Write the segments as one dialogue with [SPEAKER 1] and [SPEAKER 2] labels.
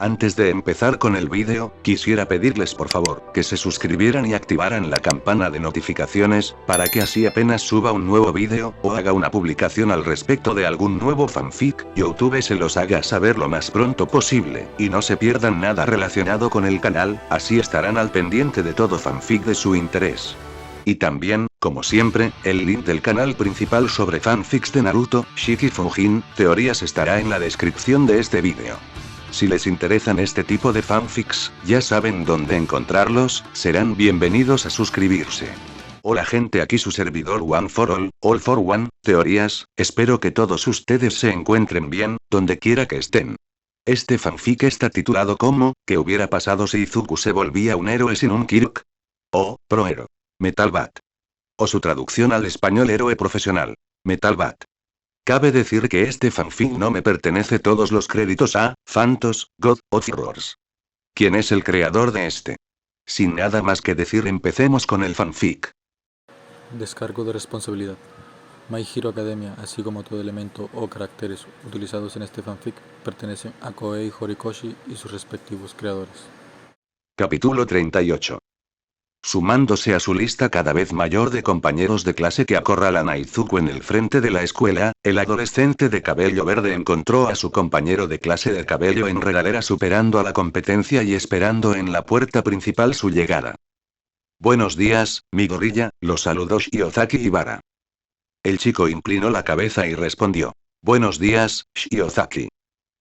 [SPEAKER 1] Antes de empezar con el vídeo, quisiera pedirles por favor, que se suscribieran y activaran la campana de notificaciones, para que así apenas suba un nuevo vídeo, o haga una publicación al respecto de algún nuevo fanfic, YouTube se los haga saber lo más pronto posible, y no se pierdan nada relacionado con el canal, así estarán al pendiente de todo fanfic de su interés. Y también, como siempre, el link del canal principal sobre fanfics de Naruto, Shiki Fujin, teorías estará en la descripción de este vídeo. Si les interesan este tipo de fanfics, ya saben dónde encontrarlos, serán bienvenidos a suscribirse. Hola gente, aquí su servidor One for All for One, teorías, espero que todos ustedes se encuentren bien, donde quiera que estén. Este fanfic está titulado como, ¿qué hubiera pasado si Izuku se volvía un héroe sin un Kirk? O, Prohero. Metal Bat. O su traducción al español héroe profesional. Metal Bat. Cabe decir que este fanfic no me pertenece todos los créditos a Phantos, God of Horrors. ¿Quién es el creador de este? Sin nada más que decir, empecemos con el fanfic.
[SPEAKER 2] Descargo de responsabilidad. My Hero Academia, así como todo elemento o caracteres utilizados en este fanfic, pertenecen a Koei Horikoshi y sus respectivos creadores.
[SPEAKER 1] Capítulo 38. Sumándose a su lista cada vez mayor de compañeros de clase que acorralan a Izuku en el frente de la escuela, el adolescente de cabello verde encontró a su compañero de clase de cabello enredadera superando a la competencia y esperando en la puerta principal su llegada. Buenos días, mi gorilla, lo saludó Shiozaki Ibara. El chico inclinó la cabeza y respondió. Buenos días, Shiozaki.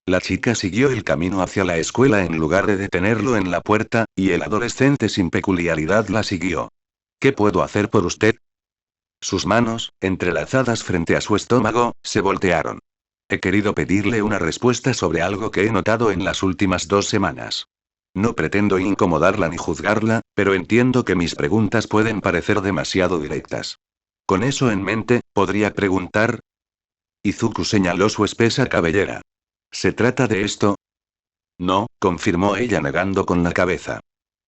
[SPEAKER 1] La chica siguió el camino hacia la escuela en lugar de detenerlo en la puerta, y el adolescente sin peculiaridad la siguió. ¿Qué puedo hacer por usted? Sus manos, entrelazadas frente a su estómago, se voltearon. He querido pedirle una respuesta sobre algo que he notado en las últimas 2 semanas. No pretendo incomodarla ni juzgarla, pero entiendo que mis preguntas pueden parecer demasiado directas. Con eso en mente, ¿podría preguntar? Izuku señaló su espesa cabellera. ¿Se trata de esto? No, confirmó ella negando con la cabeza.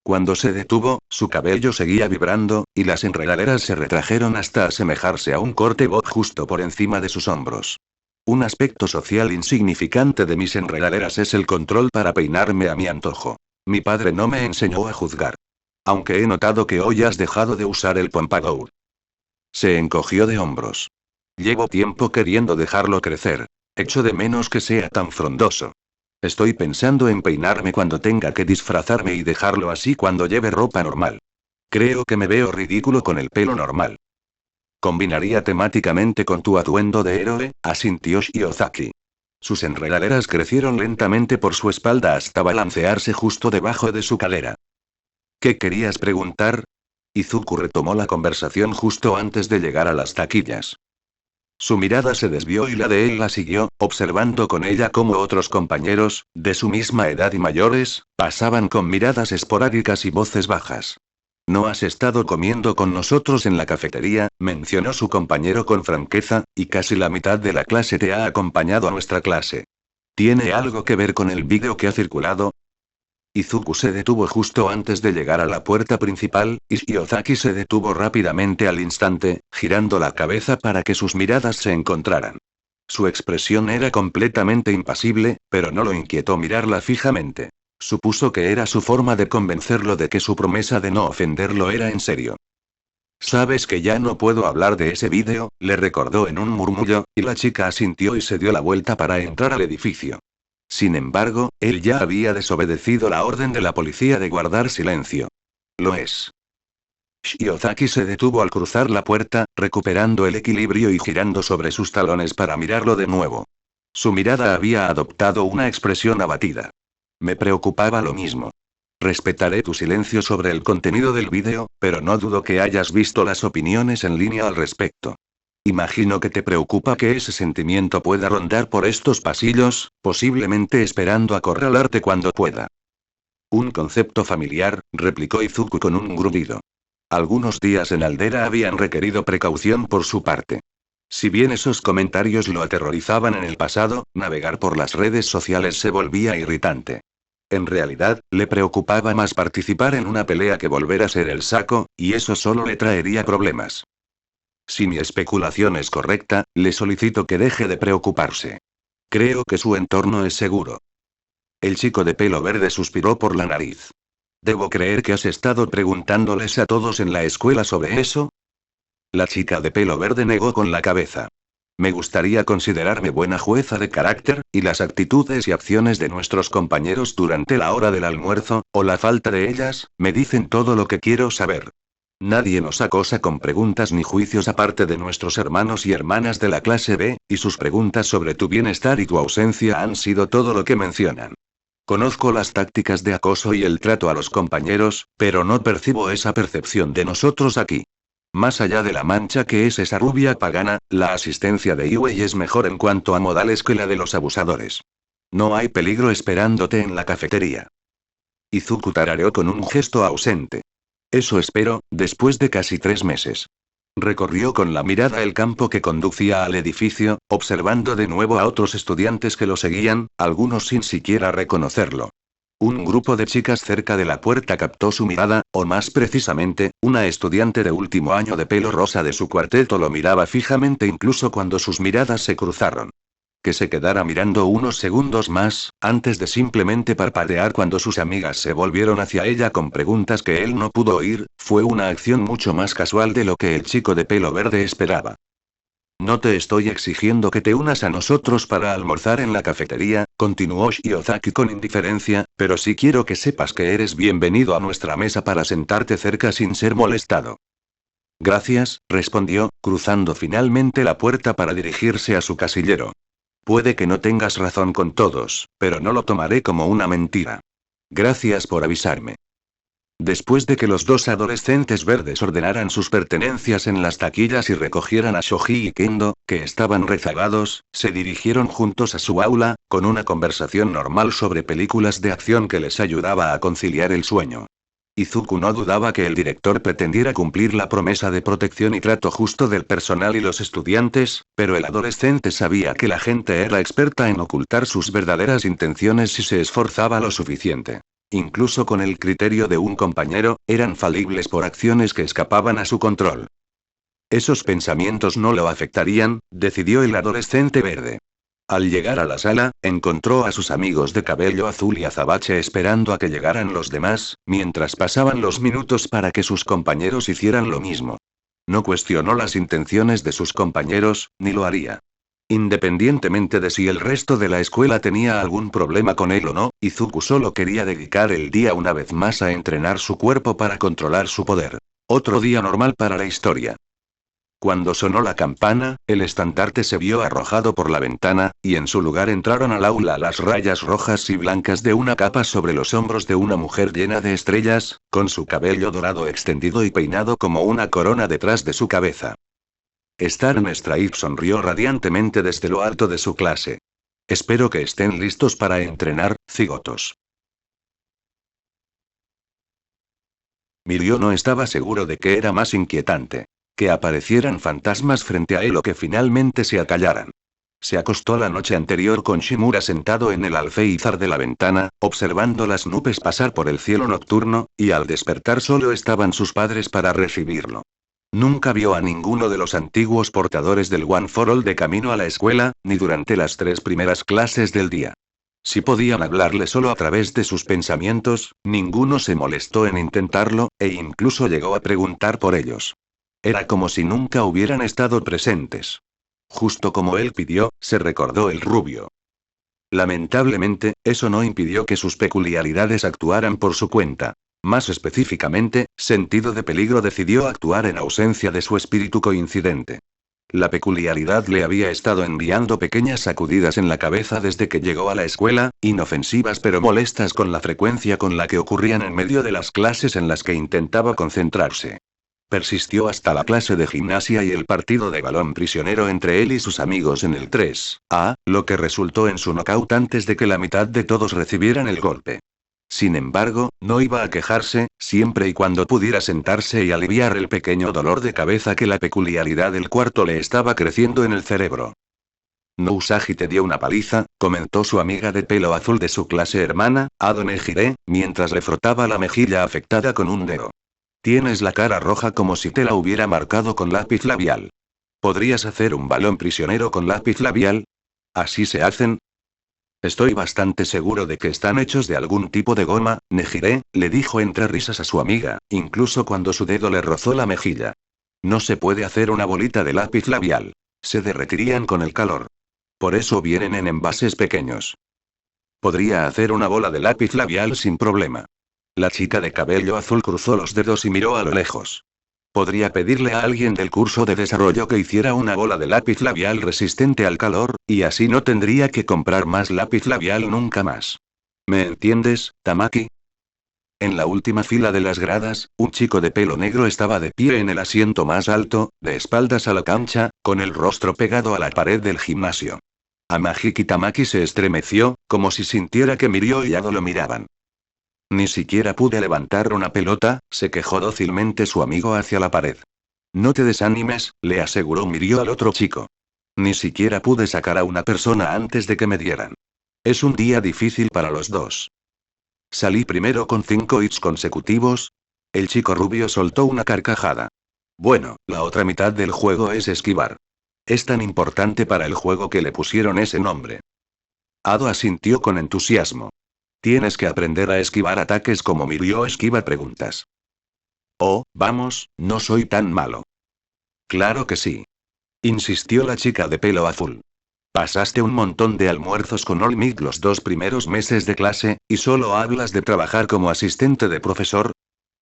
[SPEAKER 1] Cuando se detuvo, su cabello seguía vibrando, y las enredaderas se retrajeron hasta asemejarse a un corte bob justo por encima de sus hombros. Un aspecto social insignificante de mis enredaderas es el control para peinarme a mi antojo. Mi padre no me enseñó a juzgar. Aunque he notado que hoy has dejado de usar el pompadour. Se encogió de hombros. Llevo tiempo queriendo dejarlo crecer. Echo de menos que sea tan frondoso. Estoy pensando en peinarme cuando tenga que disfrazarme y dejarlo así cuando lleve ropa normal. Creo que me veo ridículo con el pelo normal. Combinaría temáticamente con tu atuendo de héroe, asintió Shiozaki. Sus enredaderas crecieron lentamente por su espalda hasta balancearse justo debajo de su cadera. ¿Qué querías preguntar? Izuku retomó la conversación justo antes de llegar a las taquillas. Su mirada se desvió y la de él la siguió, observando con ella cómo otros compañeros, de su misma edad y mayores, pasaban con miradas esporádicas y voces bajas. No has estado comiendo con nosotros en la cafetería, mencionó su compañero con franqueza, y casi la mitad de la clase te ha acompañado a nuestra clase. ¿Tiene algo que ver con el vídeo que ha circulado? Izuku se detuvo justo antes de llegar a la puerta principal, y Shiozaki se detuvo rápidamente al instante, girando la cabeza para que sus miradas se encontraran. Su expresión era completamente impasible, pero no lo inquietó mirarla fijamente. Supuso que era su forma de convencerlo de que su promesa de no ofenderlo era en serio. Sabes que ya no puedo hablar de ese vídeo, le recordó en un murmullo, y la chica asintió y se dio la vuelta para entrar al edificio. Sin embargo, él ya había desobedecido la orden de la policía de guardar silencio. Lo es. Shiozaki se detuvo al cruzar la puerta, recuperando el equilibrio y girando sobre sus talones para mirarlo de nuevo. Su mirada había adoptado una expresión abatida. Me preocupaba lo mismo. Respetaré tu silencio sobre el contenido del vídeo, pero no dudo que hayas visto las opiniones en línea al respecto. Imagino que te preocupa que ese sentimiento pueda rondar por estos pasillos, posiblemente esperando acorralarte cuando pueda. Un concepto familiar, replicó Izuku con un gruñido. Algunos días en Aldera habían requerido precaución por su parte. Si bien esos comentarios lo aterrorizaban en el pasado, navegar por las redes sociales se volvía irritante. En realidad, le preocupaba más participar en una pelea que volver a ser el saco, y eso solo le traería problemas. Si mi especulación es correcta, le solicito que deje de preocuparse. Creo que su entorno es seguro. El chico de pelo verde suspiró por la nariz. ¿Debo creer que has estado preguntándoles a todos en la escuela sobre eso? La chica de pelo verde negó con la cabeza. Me gustaría considerarme buena jueza de carácter, y las actitudes y acciones de nuestros compañeros durante la hora del almuerzo, o la falta de ellas, me dicen todo lo que quiero saber. Nadie nos acosa con preguntas ni juicios aparte de nuestros hermanos y hermanas de la clase B, y sus preguntas sobre tu bienestar y tu ausencia han sido todo lo que mencionan. Conozco las tácticas de acoso y el trato a los compañeros, pero no percibo esa percepción de nosotros aquí. Más allá de la mancha que es esa rubia pagana, la asistencia de Iwei es mejor en cuanto a modales que la de los abusadores. No hay peligro esperándote en la cafetería. Izuku tarareó con un gesto ausente. Eso espero, después de casi 3 meses. Recorrió con la mirada el campo que conducía al edificio, observando de nuevo a otros estudiantes que lo seguían, algunos sin siquiera reconocerlo. Un grupo de chicas cerca de la puerta captó su mirada, o más precisamente, una estudiante de último año de pelo rosa de su cuarteto lo miraba fijamente incluso cuando sus miradas se cruzaron. Que se quedara mirando unos segundos más, antes de simplemente parpadear cuando sus amigas se volvieron hacia ella con preguntas que él no pudo oír, fue una acción mucho más casual de lo que el chico de pelo verde esperaba. No te estoy exigiendo que te unas a nosotros para almorzar en la cafetería, continuó Shiozaki con indiferencia, pero sí quiero que sepas que eres bienvenido a nuestra mesa para sentarte cerca sin ser molestado. Gracias, respondió, cruzando finalmente la puerta para dirigirse a su casillero. Puede que no tengas razón con todos, pero no lo tomaré como una mentira. Gracias por avisarme. Después de que los dos adolescentes verdes ordenaran sus pertenencias en las taquillas y recogieran a Shoji y Kendo, que estaban rezagados, se dirigieron juntos a su aula, con una conversación normal sobre películas de acción que les ayudaba a conciliar el sueño. Izuku no dudaba que el director pretendiera cumplir la promesa de protección y trato justo del personal y los estudiantes, pero el adolescente sabía que la gente era experta en ocultar sus verdaderas intenciones si se esforzaba lo suficiente. Incluso con el criterio de un compañero, eran falibles por acciones que escapaban a su control. Esos pensamientos no lo afectarían, decidió el adolescente verde. Al llegar a la sala, encontró a sus amigos de cabello azul y azabache esperando a que llegaran los demás, mientras pasaban los minutos para que sus compañeros hicieran lo mismo. No cuestionó las intenciones de sus compañeros, ni lo haría. Independientemente de si el resto de la escuela tenía algún problema con él o no, Izuku solo quería dedicar el día una vez más a entrenar su cuerpo para controlar su poder. Otro día normal para la historia. Cuando sonó la campana, el estandarte se vio arrojado por la ventana, y en su lugar entraron al aula las rayas rojas y blancas de una capa sobre los hombros de una mujer llena de estrellas, con su cabello dorado extendido y peinado como una corona detrás de su cabeza. Stern Straib sonrió radiantemente desde lo alto de su clase. Espero que estén listos para entrenar, cigotos. Mirio no estaba seguro de qué era más inquietante. Que aparecieran fantasmas frente a él o que finalmente se acallaran. Se acostó la noche anterior con Shimura sentado en el alféizar de la ventana, observando las nubes pasar por el cielo nocturno, y al despertar solo estaban sus padres para recibirlo. Nunca vio a ninguno de los antiguos portadores del One for All de camino a la escuela, ni durante las 3 primeras clases del día. Si podían hablarle solo a través de sus pensamientos, ninguno se molestó en intentarlo, e incluso llegó a preguntar por ellos. Era como si nunca hubieran estado presentes. Justo como él pidió, se recordó el rubio. Lamentablemente, eso no impidió que sus peculiaridades actuaran por su cuenta. Más específicamente, Sentido de Peligro decidió actuar en ausencia de su espíritu coincidente. La peculiaridad le había estado enviando pequeñas sacudidas en la cabeza desde que llegó a la escuela, inofensivas pero molestas con la frecuencia con la que ocurrían en medio de las clases en las que intentaba concentrarse. Persistió hasta la clase de gimnasia y el partido de balón prisionero entre él y sus amigos en el 3A, lo que resultó en su knockout antes de que la mitad de todos recibieran el golpe. Sin embargo, no iba a quejarse, siempre y cuando pudiera sentarse y aliviar el pequeño dolor de cabeza que la peculiaridad del cuarto le estaba creciendo en el cerebro. No Usagi te dio una paliza, comentó su amiga de pelo azul de su clase hermana, Adone Hire, mientras le frotaba la mejilla afectada con un dedo. Tienes la cara roja como si te la hubiera marcado con lápiz labial. ¿Podrías hacer un balón prisionero con lápiz labial? ¿Así se hacen? Estoy bastante seguro de que están hechos de algún tipo de goma, Nejire, le dijo entre risas a su amiga, incluso cuando su dedo le rozó la mejilla. No se puede hacer una bolita de lápiz labial. Se derretirían con el calor. Por eso vienen en envases pequeños. Podría hacer una bola de lápiz labial sin problema. La chica de cabello azul cruzó los dedos y miró a lo lejos. Podría pedirle a alguien del curso de desarrollo que hiciera una bola de lápiz labial resistente al calor, y así no tendría que comprar más lápiz labial nunca más. ¿Me entiendes, Tamaki? En la última fila de las gradas, un chico de pelo negro estaba de pie en el asiento más alto, de espaldas a la cancha, con el rostro pegado a la pared del gimnasio. Amahiki Tamaki se estremeció, como si sintiera que Mirio y Ado lo miraban. Ni siquiera pude levantar una pelota, se quejó dócilmente su amigo hacia la pared. No te desanimes, le aseguró Mirio al otro chico. Ni siquiera pude sacar a una persona antes de que me dieran. Es un día difícil para los dos. Salí primero con 5 hits consecutivos. El chico rubio soltó una carcajada. Bueno, la otra mitad del juego es esquivar. Es tan importante para el juego que le pusieron ese nombre. Ado asintió con entusiasmo. Tienes que aprender a esquivar ataques como Mirio esquiva preguntas. Oh, vamos, no soy tan malo. Claro que sí. Insistió la chica de pelo azul. Pasaste un montón de almuerzos con Olmig los 2 primeros meses de clase, y solo hablas de trabajar como asistente de profesor.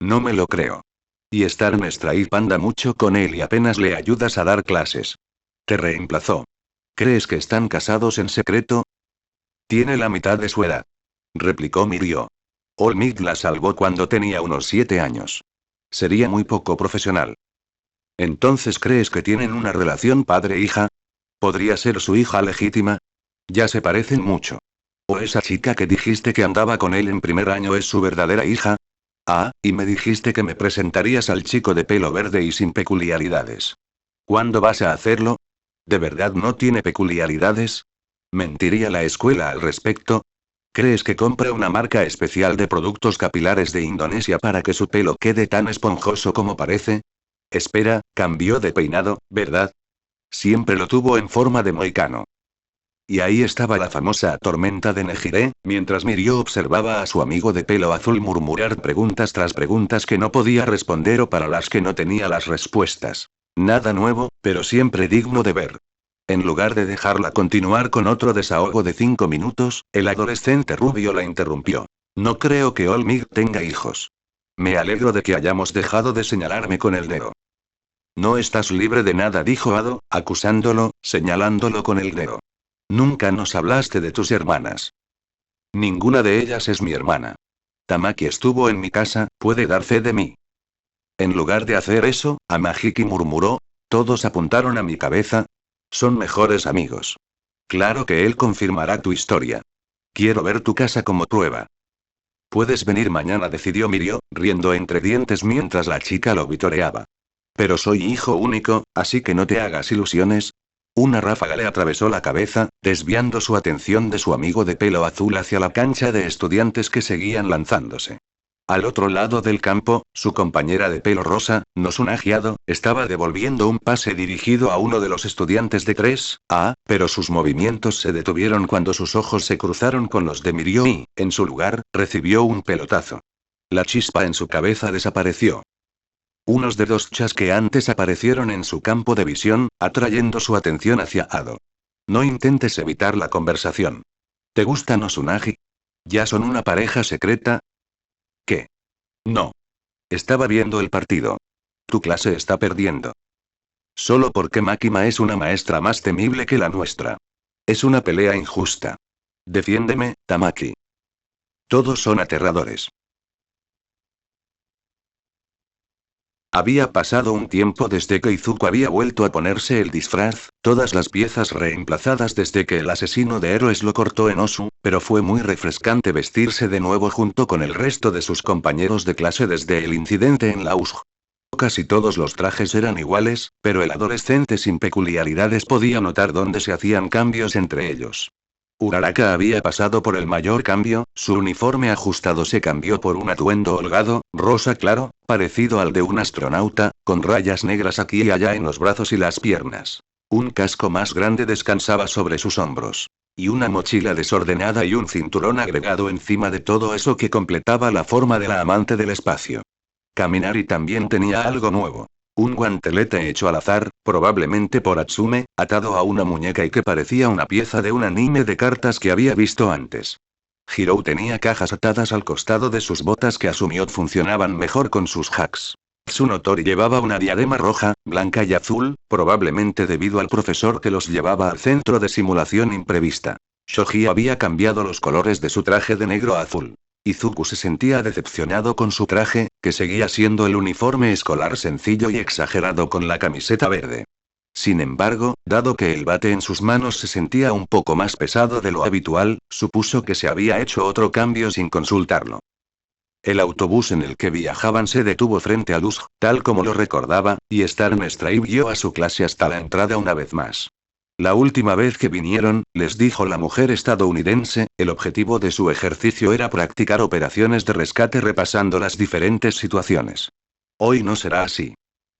[SPEAKER 1] No me lo creo. Y estar en Stray Panda mucho con él y apenas le ayudas a dar clases. Te reemplazó. ¿Crees que están casados en secreto? Tiene la mitad de su edad. Replicó Mirio. Olmig la salvó cuando tenía unos 7 años. Sería muy poco profesional. ¿Entonces crees que tienen una relación padre-hija? ¿Podría ser su hija legítima? Ya se parecen mucho. ¿O esa chica que dijiste que andaba con él en primer año es su verdadera hija? Ah, y me dijiste que me presentarías al chico de pelo verde y sin peculiaridades. ¿Cuándo vas a hacerlo? ¿De verdad no tiene peculiaridades? ¿Mentiría la escuela al respecto? ¿Crees que compra una marca especial de productos capilares de Indonesia para que su pelo quede tan esponjoso como parece? Espera, cambió de peinado, ¿verdad? Siempre lo tuvo en forma de mohicano. Y ahí estaba la famosa tormenta de Nejire, mientras Mirio observaba a su amigo de pelo azul murmurar preguntas tras preguntas que no podía responder o para las que no tenía las respuestas. Nada nuevo, pero siempre digno de ver. En lugar de dejarla continuar con otro desahogo de 5 minutos, el adolescente rubio la interrumpió. No creo que Olmig tenga hijos. Me alegro de que hayamos dejado de señalarme con el dedo. No estás libre de nada, dijo Ado, acusándolo, señalándolo con el dedo. Nunca nos hablaste de tus hermanas. Ninguna de ellas es mi hermana. Tamaki estuvo en mi casa, puede dar fe de mí. En lugar de hacer eso, Amahiki murmuró, todos apuntaron a mi cabeza. Son mejores amigos. Claro que él confirmará tu historia. Quiero ver tu casa como prueba. Puedes venir mañana, decidió Mirio, riendo entre dientes mientras la chica lo vitoreaba. Pero soy hijo único, así que no te hagas ilusiones. Una ráfaga le atravesó la cabeza, desviando su atención de su amigo de pelo azul hacia la cancha de estudiantes que seguían lanzándose. Al otro lado del campo, su compañera de pelo rosa, Nosunagi Ado, estaba devolviendo un pase dirigido a uno de los estudiantes de 3A, pero sus movimientos se detuvieron cuando sus ojos se cruzaron con los de Mirio y, en su lugar, recibió un pelotazo. La chispa en su cabeza desapareció. Unos dedos chasqueantes aparecieron en su campo de visión, atrayendo su atención hacia Ado. No intentes evitar la conversación. ¿Te gusta Nosunagi? ¿Ya son una pareja secreta? ¿Qué? No. Estaba viendo el partido. Tu clase está perdiendo. Solo porque Makima es una maestra más temible que la nuestra. Es una pelea injusta. Defiéndeme, Tamaki. Todos son aterradores. Había pasado un tiempo desde que Izuku había vuelto a ponerse el disfraz, todas las piezas reemplazadas desde que el asesino de héroes lo cortó en Osu, pero fue muy refrescante vestirse de nuevo junto con el resto de sus compañeros de clase desde el incidente en la USG. Casi todos los trajes eran iguales, pero el adolescente sin peculiaridades podía notar dónde se hacían cambios entre ellos. Uraraka había pasado por el mayor cambio, su uniforme ajustado se cambió por un atuendo holgado, rosa claro, parecido al de un astronauta, con rayas negras aquí y allá en los brazos y las piernas. Un casco más grande descansaba sobre sus hombros. Y una mochila desordenada y un cinturón agregado encima de todo eso que completaba la forma de la amante del espacio. Kaminari también tenía algo nuevo. Un guantelete hecho al azar, probablemente por Atsume, atado a una muñeca y que parecía una pieza de un anime de cartas que había visto antes. Hirou tenía cajas atadas al costado de sus botas que asumió funcionaban mejor con sus hacks. Tsunotori llevaba una diadema roja, blanca y azul, probablemente debido al profesor que los llevaba al centro de simulación imprevista. Shoji había cambiado los colores de su traje de negro a azul. Izuku se sentía decepcionado con su traje, que seguía siendo el uniforme escolar sencillo y exagerado con la camiseta verde. Sin embargo, dado que el bate en sus manos se sentía un poco más pesado de lo habitual, supuso que se había hecho otro cambio sin consultarlo. El autobús en el que viajaban se detuvo frente a Luz, tal como lo recordaba, y Star Straib guió a su clase hasta la entrada una vez más. La última vez que vinieron, les dijo la mujer estadounidense, el objetivo de su ejercicio era practicar operaciones de rescate repasando las diferentes situaciones. Hoy no será así.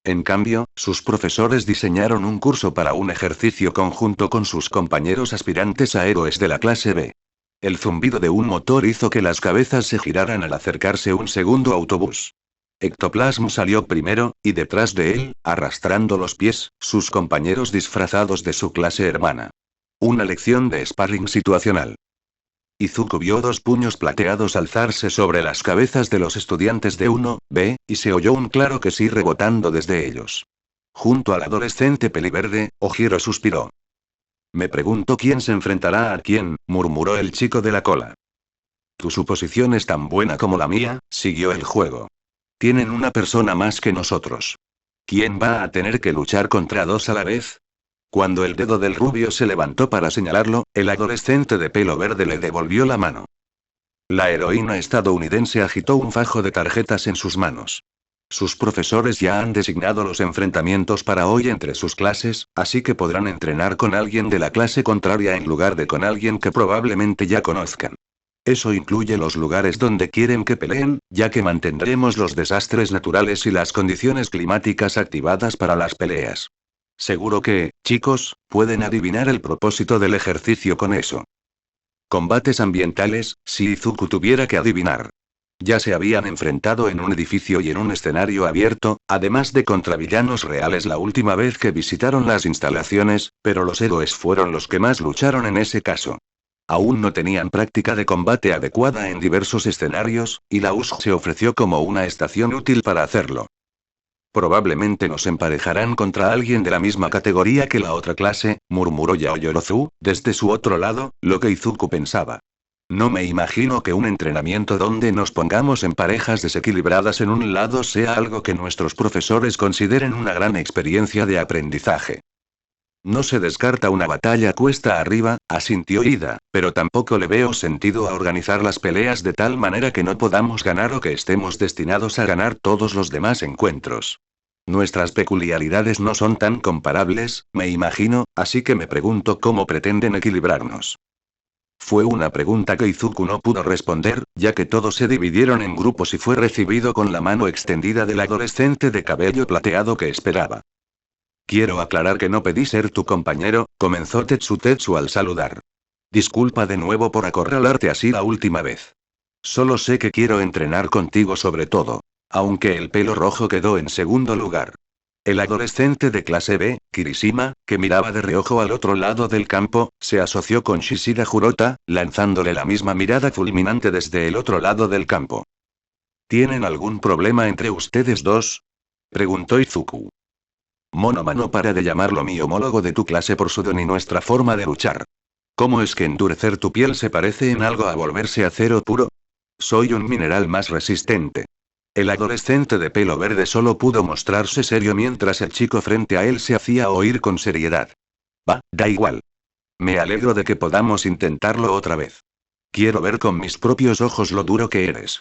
[SPEAKER 1] En cambio, sus profesores diseñaron un curso para un ejercicio conjunto con sus compañeros aspirantes a héroes de la clase B. El zumbido de un motor hizo que las cabezas se giraran al acercarse un segundo autobús. Ectoplasm salió primero, y detrás de él, arrastrando los pies, sus compañeros disfrazados de su clase hermana. Una lección de sparring situacional. Izuku vio dos puños plateados alzarse sobre las cabezas de los estudiantes de 1B, y se oyó un claro que sí rebotando desde ellos. Junto al adolescente peliverde, Ojiro suspiró. Me pregunto quién se enfrentará a quién, murmuró el chico de la cola. Tu suposición es tan buena como la mía, siguió el juego. Tienen una persona más que nosotros. ¿Quién va a tener que luchar contra dos a la vez? Cuando el dedo del rubio se levantó para señalarlo, el adolescente de pelo verde le devolvió la mano. La heroína estadounidense agitó un fajo de tarjetas en sus manos. Sus profesores ya han designado los enfrentamientos para hoy entre sus clases, así que podrán entrenar con alguien de la clase contraria en lugar de con alguien que probablemente ya conozcan. Eso incluye los lugares donde quieren que peleen, ya que mantendremos los desastres naturales y las condiciones climáticas activadas para las peleas. Seguro que, chicos, pueden adivinar el propósito del ejercicio con eso. Combates ambientales, si Izuku tuviera que adivinar. Ya se habían enfrentado en un edificio y en un escenario abierto, además de contra villanos reales la última vez que visitaron las instalaciones, pero los héroes fueron los que más lucharon en ese caso. Aún no tenían práctica de combate adecuada en diversos escenarios, y la USG se ofreció como una estación útil para hacerlo. Probablemente nos emparejarán contra alguien de la misma categoría que la otra clase, murmuró Yaoyorozu, desde su otro lado, lo que Izuku pensaba. No me imagino que un entrenamiento donde nos pongamos en parejas desequilibradas en un lado sea algo que nuestros profesores consideren una gran experiencia de aprendizaje. No se descarta una batalla cuesta arriba, asintió Ida, pero tampoco le veo sentido a organizar las peleas de tal manera que no podamos ganar o que estemos destinados a ganar todos los demás encuentros. Nuestras peculiaridades no son tan comparables, me imagino, así que me pregunto cómo pretenden equilibrarnos. Fue una pregunta que Izuku no pudo responder, ya que todos se dividieron en grupos y fue recibido con la mano extendida del adolescente de cabello plateado que esperaba. Quiero aclarar que no pedí ser tu compañero, comenzó Tetsu al saludar. Disculpa de nuevo por acorralarte así la última vez. Solo sé que quiero entrenar contigo sobre todo. Aunque el pelo rojo quedó en segundo lugar. El adolescente de clase B, Kirishima, que miraba de reojo al otro lado del campo, se asoció con Shishida Jurota, lanzándole la misma mirada fulminante desde el otro lado del campo. ¿Tienen algún problema entre ustedes dos? Preguntó Izuku. Monoma no para de llamarlo mi homólogo de tu clase por su don y nuestra forma de luchar. ¿Cómo es que endurecer tu piel se parece en algo a volverse acero puro? Soy un mineral más resistente. El adolescente de pelo verde solo pudo mostrarse serio mientras el chico frente a él se hacía oír con seriedad. Da igual. Me alegro de que podamos intentarlo otra vez. Quiero ver con mis propios ojos lo duro que eres.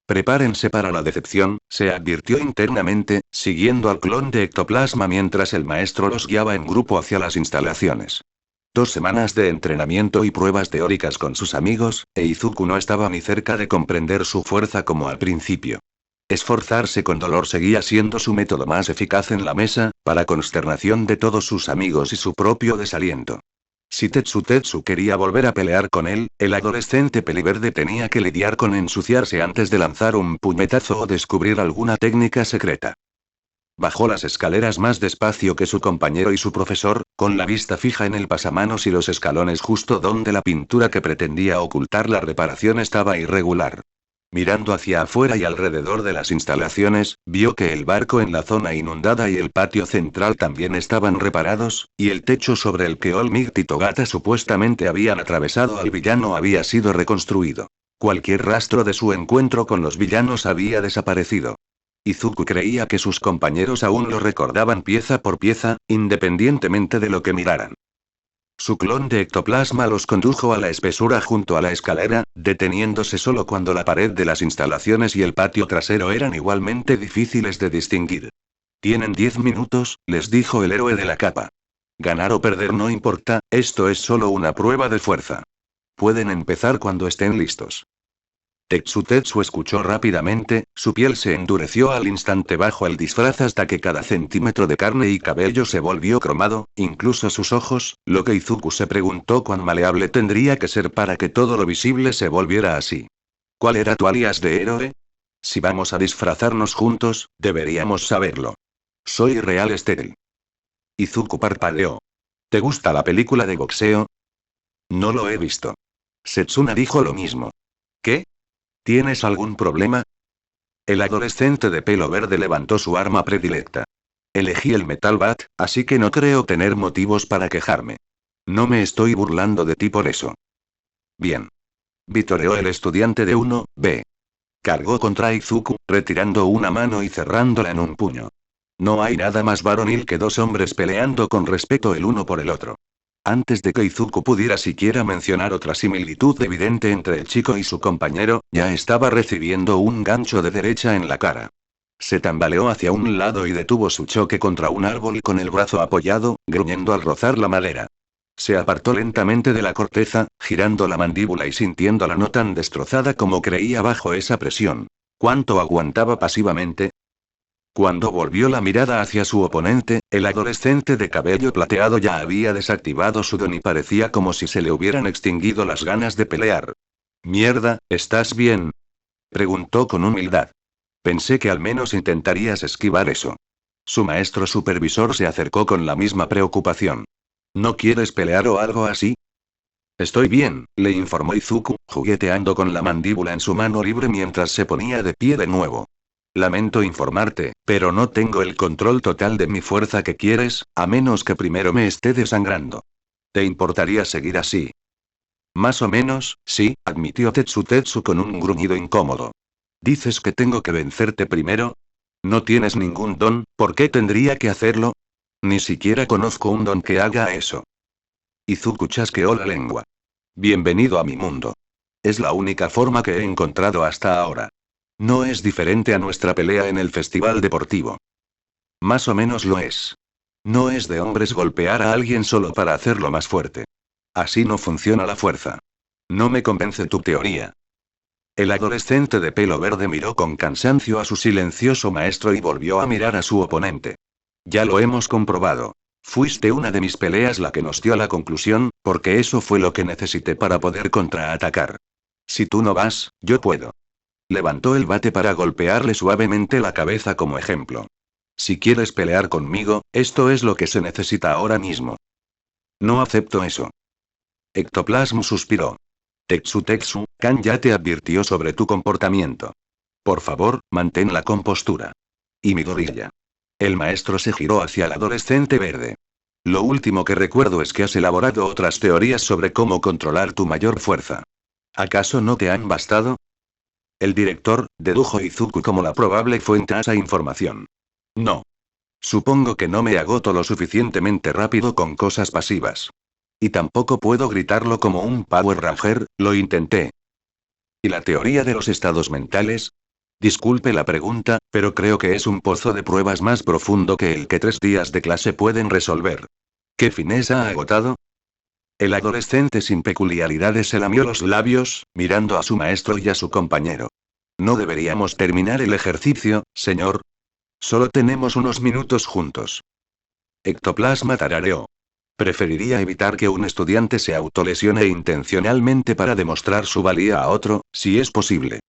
[SPEAKER 1] Prepárense para la decepción, se advirtió internamente, siguiendo al clon de ectoplasma mientras el maestro los guiaba en grupo hacia las instalaciones. 2 semanas de entrenamiento y pruebas teóricas con sus amigos, e Izuku no estaba ni cerca de comprender su fuerza como al principio. Esforzarse con dolor seguía siendo su método más eficaz en la mesa, para consternación de todos sus amigos y su propio desaliento. Si Tetsu quería volver a pelear con él, el adolescente peliverde tenía que lidiar con ensuciarse antes de lanzar un puñetazo o descubrir alguna técnica secreta. Bajó las escaleras más despacio que su compañero y su profesor, con la vista fija en el pasamanos y los escalones justo donde la pintura que pretendía ocultar la reparación estaba irregular. Mirando hacia afuera y alrededor de las instalaciones, vio que el barco en la zona inundada y el patio central también estaban reparados, y el techo sobre el que Olmigt y Togata supuestamente habían atravesado al villano había sido reconstruido. Cualquier rastro de su encuentro con los villanos había desaparecido. Izuku creía que sus compañeros aún lo recordaban pieza por pieza, independientemente de lo que miraran. Su clon de ectoplasma los condujo a la espesura junto a la escalera, deteniéndose solo cuando la pared de las instalaciones y el patio trasero eran igualmente difíciles de distinguir. Tienen 10 minutos, les dijo el héroe de la capa. Ganar o perder no importa, esto es solo una prueba de fuerza. Pueden empezar cuando estén listos. Tetsu escuchó rápidamente, su piel se endureció al instante bajo el disfraz hasta que cada centímetro de carne y cabello se volvió cromado, incluso sus ojos, lo que Izuku se preguntó cuán maleable tendría que ser para que todo lo visible se volviera así. ¿Cuál era tu alias de héroe? Si vamos a disfrazarnos juntos, deberíamos saberlo. Soy Real Estéril. Izuku parpadeó. ¿Te gusta la película de boxeo? No lo he visto. Setsuna dijo lo mismo. ¿Qué? ¿Tienes algún problema? El adolescente de pelo verde levantó su arma predilecta. Elegí el Metal Bat, así que no creo tener motivos para quejarme. No me estoy burlando de ti por eso. Bien. Vitoreó el estudiante de 1B. Cargó contra Izuku, retirando una mano y cerrándola en un puño. No hay nada más varonil que dos hombres peleando con respeto el uno por el otro. Antes de que Izuku pudiera siquiera mencionar otra similitud evidente entre el chico y su compañero, ya estaba recibiendo un gancho de derecha en la cara. Se tambaleó hacia un lado y detuvo su choque contra un árbol con el brazo apoyado, gruñendo al rozar la madera. Se apartó lentamente de la corteza, girando la mandíbula y sintiéndola no tan destrozada como creía bajo esa presión. ¿Cuánto aguantaba pasivamente? Cuando volvió la mirada hacia su oponente, el adolescente de cabello plateado ya había desactivado su don y parecía como si se le hubieran extinguido las ganas de pelear. «Mierda, ¿estás bien?», preguntó con humildad. «Pensé que al menos intentarías esquivar eso». Su maestro supervisor se acercó con la misma preocupación. «¿No quieres pelear o algo así?». «Estoy bien», le informó Izuku, jugueteando con la mandíbula en su mano libre mientras se ponía de pie de nuevo. «Lamento informarte, pero no tengo el control total de mi fuerza que quieres, a menos que primero me esté desangrando. ¿Te importaría seguir así?». «Más o menos, sí», admitió Tetsu con un gruñido incómodo. «¿Dices que tengo que vencerte primero? No tienes ningún don, ¿por qué tendría que hacerlo? Ni siquiera conozco un don que haga eso». Izuku chasqueó la lengua. «Bienvenido a mi mundo. Es la única forma que he encontrado hasta ahora. No es diferente a nuestra pelea en el festival deportivo». «Más o menos lo es. No es de hombres golpear a alguien solo para hacerlo más fuerte. Así no funciona la fuerza. No me convence tu teoría». El adolescente de pelo verde miró con cansancio a su silencioso maestro y volvió a mirar a su oponente. «Ya lo hemos comprobado. Fuiste una de mis peleas la que nos dio a la conclusión, porque eso fue lo que necesité para poder contraatacar. Si tú no vas, yo puedo». Levantó el bate para golpearle suavemente la cabeza como ejemplo. «Si quieres pelear conmigo, esto es lo que se necesita ahora mismo». «No acepto eso». Ectoplasm suspiró. Tetsu, Kan ya te advirtió sobre tu comportamiento. Por favor, mantén la compostura. Y Midoriya. El maestro se giró hacia el adolescente verde. Lo último que recuerdo es que has elaborado otras teorías sobre cómo controlar tu mayor fuerza. ¿Acaso no te han bastado? El director, dedujo Izuku como la probable fuente a esa información. No. Supongo que no me agoto lo suficientemente rápido con cosas pasivas. Y tampoco puedo gritarlo como un Power Ranger, lo intenté. ¿Y la teoría de los estados mentales? Disculpe la pregunta, pero creo que es un pozo de pruebas más profundo que el que 3 días de clase pueden resolver. ¿Qué fines ha agotado? El adolescente sin peculiaridades se lamió los labios, mirando a su maestro y a su compañero. ¿No deberíamos terminar el ejercicio, señor? Solo tenemos unos minutos juntos. Ectoplasma tarareó. Preferiría evitar que un estudiante se autolesione intencionalmente para demostrar su valía a otro, si es posible.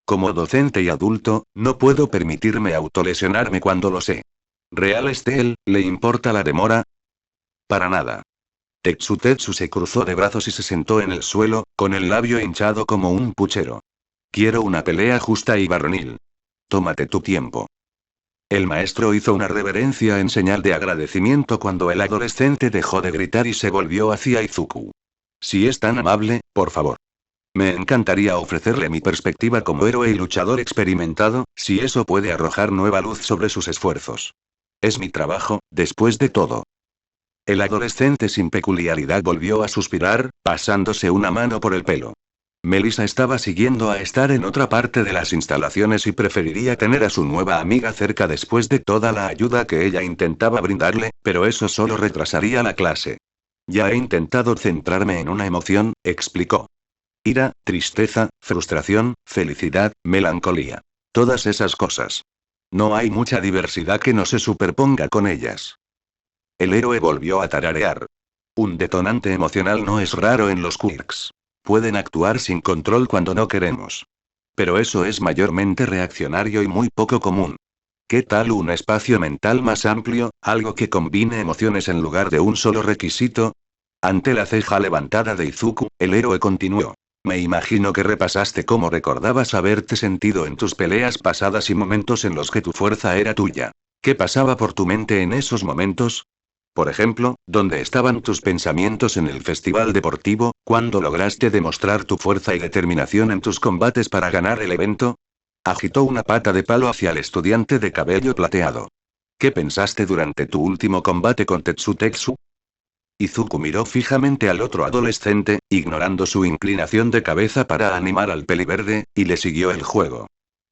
[SPEAKER 1] Como docente y adulto, no puedo permitirme autolesionarme cuando lo sé. ¿Real Estel, le importa la demora? Para nada. Tetsu se cruzó de brazos y se sentó en el suelo, con el labio hinchado como un puchero. Quiero una pelea justa y varonil. Tómate tu tiempo. El maestro hizo una reverencia en señal de agradecimiento cuando el adolescente dejó de gritar y se volvió hacia Izuku. Si es tan amable, por favor. Me encantaría ofrecerle mi perspectiva como héroe y luchador experimentado, si eso puede arrojar nueva luz sobre sus esfuerzos. Es mi trabajo, después de todo. El adolescente sin peculiaridad volvió a suspirar, pasándose una mano por el pelo. Melissa estaba siguiendo a estar en otra parte de las instalaciones y preferiría tener a su nueva amiga cerca después de toda la ayuda que ella intentaba brindarle, pero eso solo retrasaría la clase. Ya he intentado centrarme en una emoción, explicó. Ira, tristeza, frustración, felicidad, melancolía. Todas esas cosas. No hay mucha diversidad que no se superponga con ellas. El héroe volvió a tararear. Un detonante emocional no es raro en los quirks. Pueden actuar sin control cuando no queremos. Pero eso es mayormente reaccionario y muy poco común. ¿Qué tal un espacio mental más amplio, algo que combine emociones en lugar de un solo requisito? Ante la ceja levantada de Izuku, el héroe continuó. Me imagino que repasaste cómo recordabas haberte sentido en tus peleas pasadas y momentos en los que tu fuerza era tuya. ¿Qué pasaba por tu mente en esos momentos? Por ejemplo, ¿dónde estaban tus pensamientos en el festival deportivo, cuando lograste demostrar tu fuerza y determinación en tus combates para ganar el evento? Agitó una pata de palo hacia el estudiante de cabello plateado. ¿Qué pensaste durante tu último combate con Tetsu? Izuku miró fijamente al otro adolescente, ignorando su inclinación de cabeza para animar al peliverde, y le siguió el juego.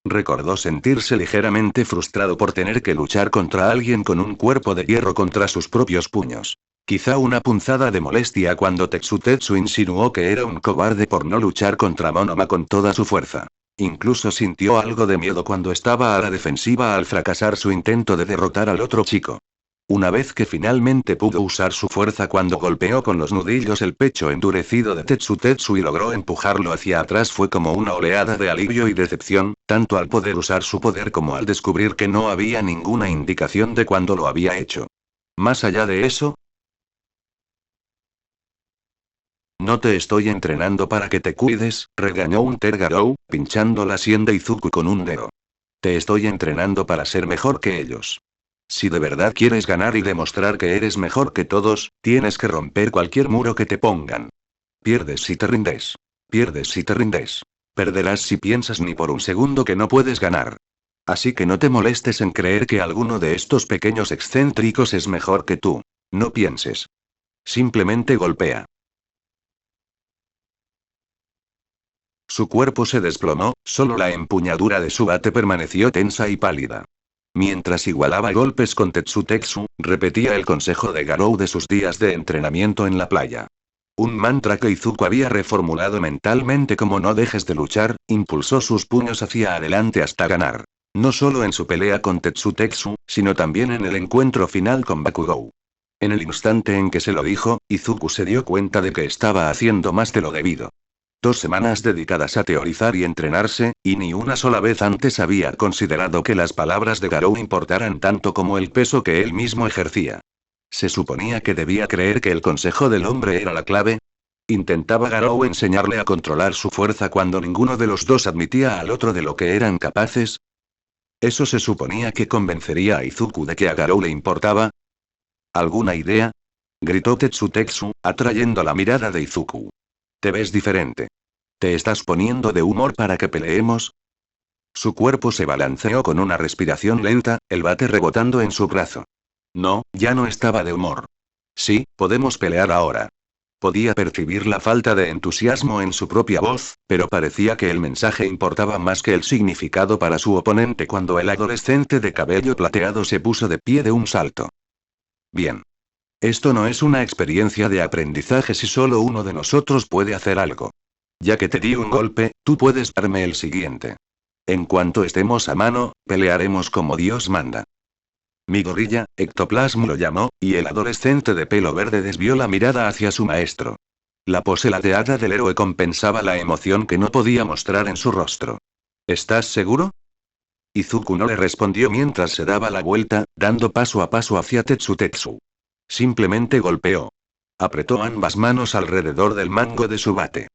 [SPEAKER 1] Recordó sentirse ligeramente frustrado por tener que luchar contra alguien con un cuerpo de hierro contra sus propios puños. Quizá una punzada de molestia cuando Tetsu insinuó que era un cobarde por no luchar contra Monoma con toda su fuerza. Incluso sintió algo de miedo cuando estaba a la defensiva al fracasar su intento de derrotar al otro chico. Una vez que finalmente pudo usar su fuerza cuando golpeó con los nudillos el pecho endurecido de Tetsu y logró empujarlo hacia atrás, fue como una oleada de alivio y decepción, tanto al poder usar su poder como al descubrir que no había ninguna indicación de cuándo lo había hecho. Más allá de eso, no te estoy entrenando para que te cuides, regañó Hunter Garou, pinchando la sien de Izuku con un dedo. Te estoy entrenando para ser mejor que ellos. Si de verdad quieres ganar y demostrar que eres mejor que todos, tienes que romper cualquier muro que te pongan. Pierdes si te rindes. Pierdes si te rindes. Perderás si piensas ni por un segundo que no puedes ganar. Así que no te molestes en creer que alguno de estos pequeños excéntricos es mejor que tú. No pienses. Simplemente golpea. Su cuerpo se desplomó, solo la empuñadura de su bate permaneció tensa y pálida. Mientras igualaba golpes con Tetsu, repetía el consejo de Garou de sus días de entrenamiento en la playa. Un mantra que Izuku había reformulado mentalmente como no dejes de luchar, impulsó sus puños hacia adelante hasta ganar. No solo en su pelea con Tetsu, sino también en el encuentro final con Bakugou. En el instante en que se lo dijo, Izuku se dio cuenta de que estaba haciendo más de lo debido. 2 semanas dedicadas a teorizar y entrenarse, y ni una sola vez antes había considerado que las palabras de Garou importaran tanto como el peso que él mismo ejercía. ¿Se suponía que debía creer que el consejo del hombre era la clave? ¿Intentaba Garou enseñarle a controlar su fuerza cuando ninguno de los dos admitía al otro de lo que eran capaces? ¿Eso se suponía que convencería a Izuku de que a Garou le importaba? ¿Alguna idea? Gritó Tetsu, atrayendo la mirada de Izuku. Te ves diferente. ¿Te estás poniendo de humor para que peleemos? Su cuerpo se balanceó con una respiración lenta, el bate rebotando en su brazo. No, ya no estaba de humor. Sí, podemos pelear ahora. Podía percibir la falta de entusiasmo en su propia voz, pero parecía que el mensaje importaba más que el significado para su oponente cuando el adolescente de cabello plateado se puso de pie de un salto. Bien. Esto no es una experiencia de aprendizaje si solo uno de nosotros puede hacer algo. Ya que te di un golpe, tú puedes darme el siguiente. En cuanto estemos a mano, pelearemos como Dios manda. Mi gorilla, Ectoplasm lo llamó, y el adolescente de pelo verde desvió la mirada hacia su maestro. La pose ladeada del héroe compensaba la emoción que no podía mostrar en su rostro. ¿Estás seguro? Izuku no le respondió mientras se daba la vuelta, dando paso a paso hacia Tetsu. Simplemente golpeó. Apretó ambas manos alrededor del mango de su bate.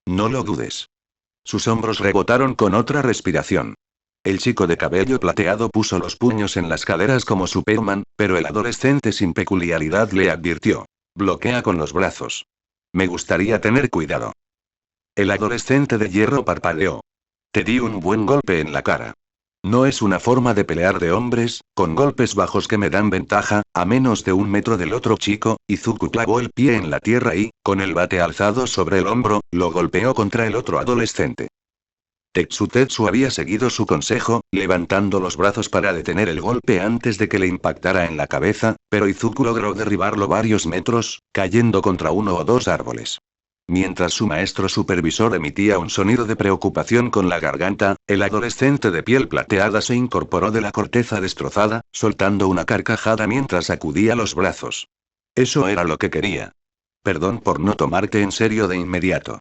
[SPEAKER 1] No lo dudes. Sus hombros rebotaron con otra respiración. El chico de cabello plateado puso los puños en las caderas como Superman, pero el adolescente sin peculiaridad le advirtió. Bloquea con los brazos. Me gustaría tener cuidado. El adolescente de hierro parpadeó. Te di un buen golpe en la cara. No es una forma de pelear de hombres, con golpes bajos que me dan ventaja, a menos de 1 metro del otro chico. Izuku clavó el pie en la tierra y, con el bate alzado sobre el hombro, lo golpeó contra el otro adolescente. Tetsu había seguido su consejo, levantando los brazos para detener el golpe antes de que le impactara en la cabeza, pero Izuku logró derribarlo varios metros, cayendo contra 1 o 2 árboles. Mientras su maestro supervisor emitía un sonido de preocupación con la garganta, el adolescente de piel plateada se incorporó de la corteza destrozada, soltando una carcajada mientras sacudía los brazos. Eso era lo que quería. Perdón por no tomarte en serio de inmediato.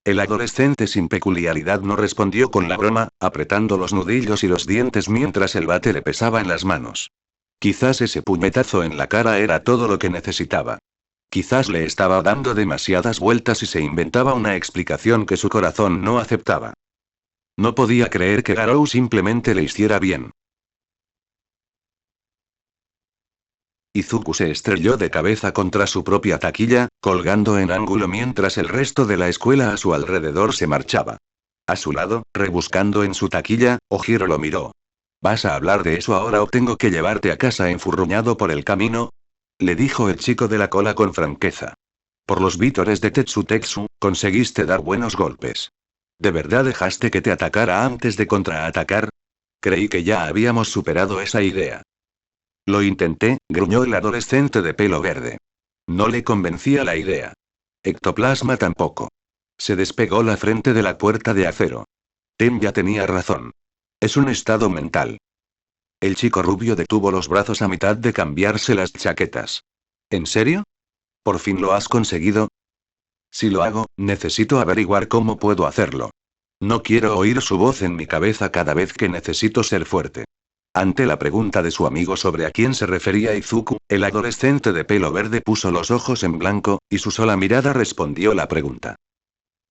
[SPEAKER 1] El adolescente sin peculiaridad no respondió con la broma, apretando los nudillos y los dientes mientras el bate le pesaba en las manos. Quizás ese puñetazo en la cara era todo lo que necesitaba. Quizás le estaba dando demasiadas vueltas y se inventaba una explicación que su corazón no aceptaba. No podía creer que Garou simplemente le hiciera bien. Izuku se estrelló de cabeza contra su propia taquilla, colgando en ángulo mientras el resto de la escuela a su alrededor se marchaba. A su lado, rebuscando en su taquilla, Ojiro lo miró. ¿Vas a hablar de eso ahora o tengo que llevarte a casa enfurruñado por el camino? Le dijo el chico de la cola con franqueza. Por los vítores de Tetsu, conseguiste dar buenos golpes. ¿De verdad dejaste que te atacara antes de contraatacar? Creí que ya habíamos superado esa idea. Lo intenté, gruñó el adolescente de pelo verde. No le convencía la idea. Ectoplasma tampoco. Se despegó la frente de la puerta de acero. Ya tenía razón. Es un estado mental. El chico rubio detuvo los brazos a mitad de cambiarse las chaquetas. ¿En serio? ¿Por fin lo has conseguido? Si lo hago, necesito averiguar cómo puedo hacerlo. No quiero oír su voz en mi cabeza cada vez que necesito ser fuerte. Ante la pregunta de su amigo sobre a quién se refería Izuku, el adolescente de pelo verde puso los ojos en blanco, y su sola mirada respondió la pregunta.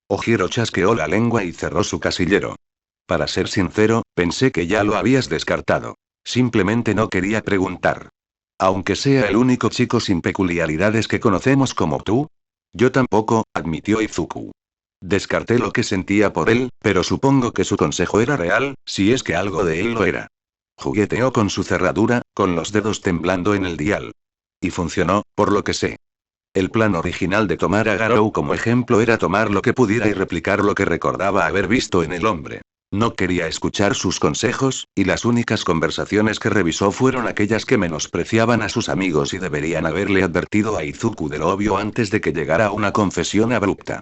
[SPEAKER 1] Ojiro chasqueó la lengua y cerró su casillero. Para ser sincero, pensé que ya lo habías descartado. Simplemente no quería preguntar. Aunque sea el único chico sin peculiaridades que conocemos como tú. Yo tampoco, admitió Izuku. Descarté lo que sentía por él, pero supongo que su consejo era real, si es que algo de él lo era. Jugueteó con su cerradura, con los dedos temblando en el dial. Y funcionó, por lo que sé. El plan original de tomar a Garou como ejemplo era tomar lo que pudiera y replicar lo que recordaba haber visto en el hombre. No quería escuchar sus consejos, y las únicas conversaciones que revisó fueron aquellas que menospreciaban a sus amigos y deberían haberle advertido a Izuku de lo obvio antes de que llegara a una confesión abrupta.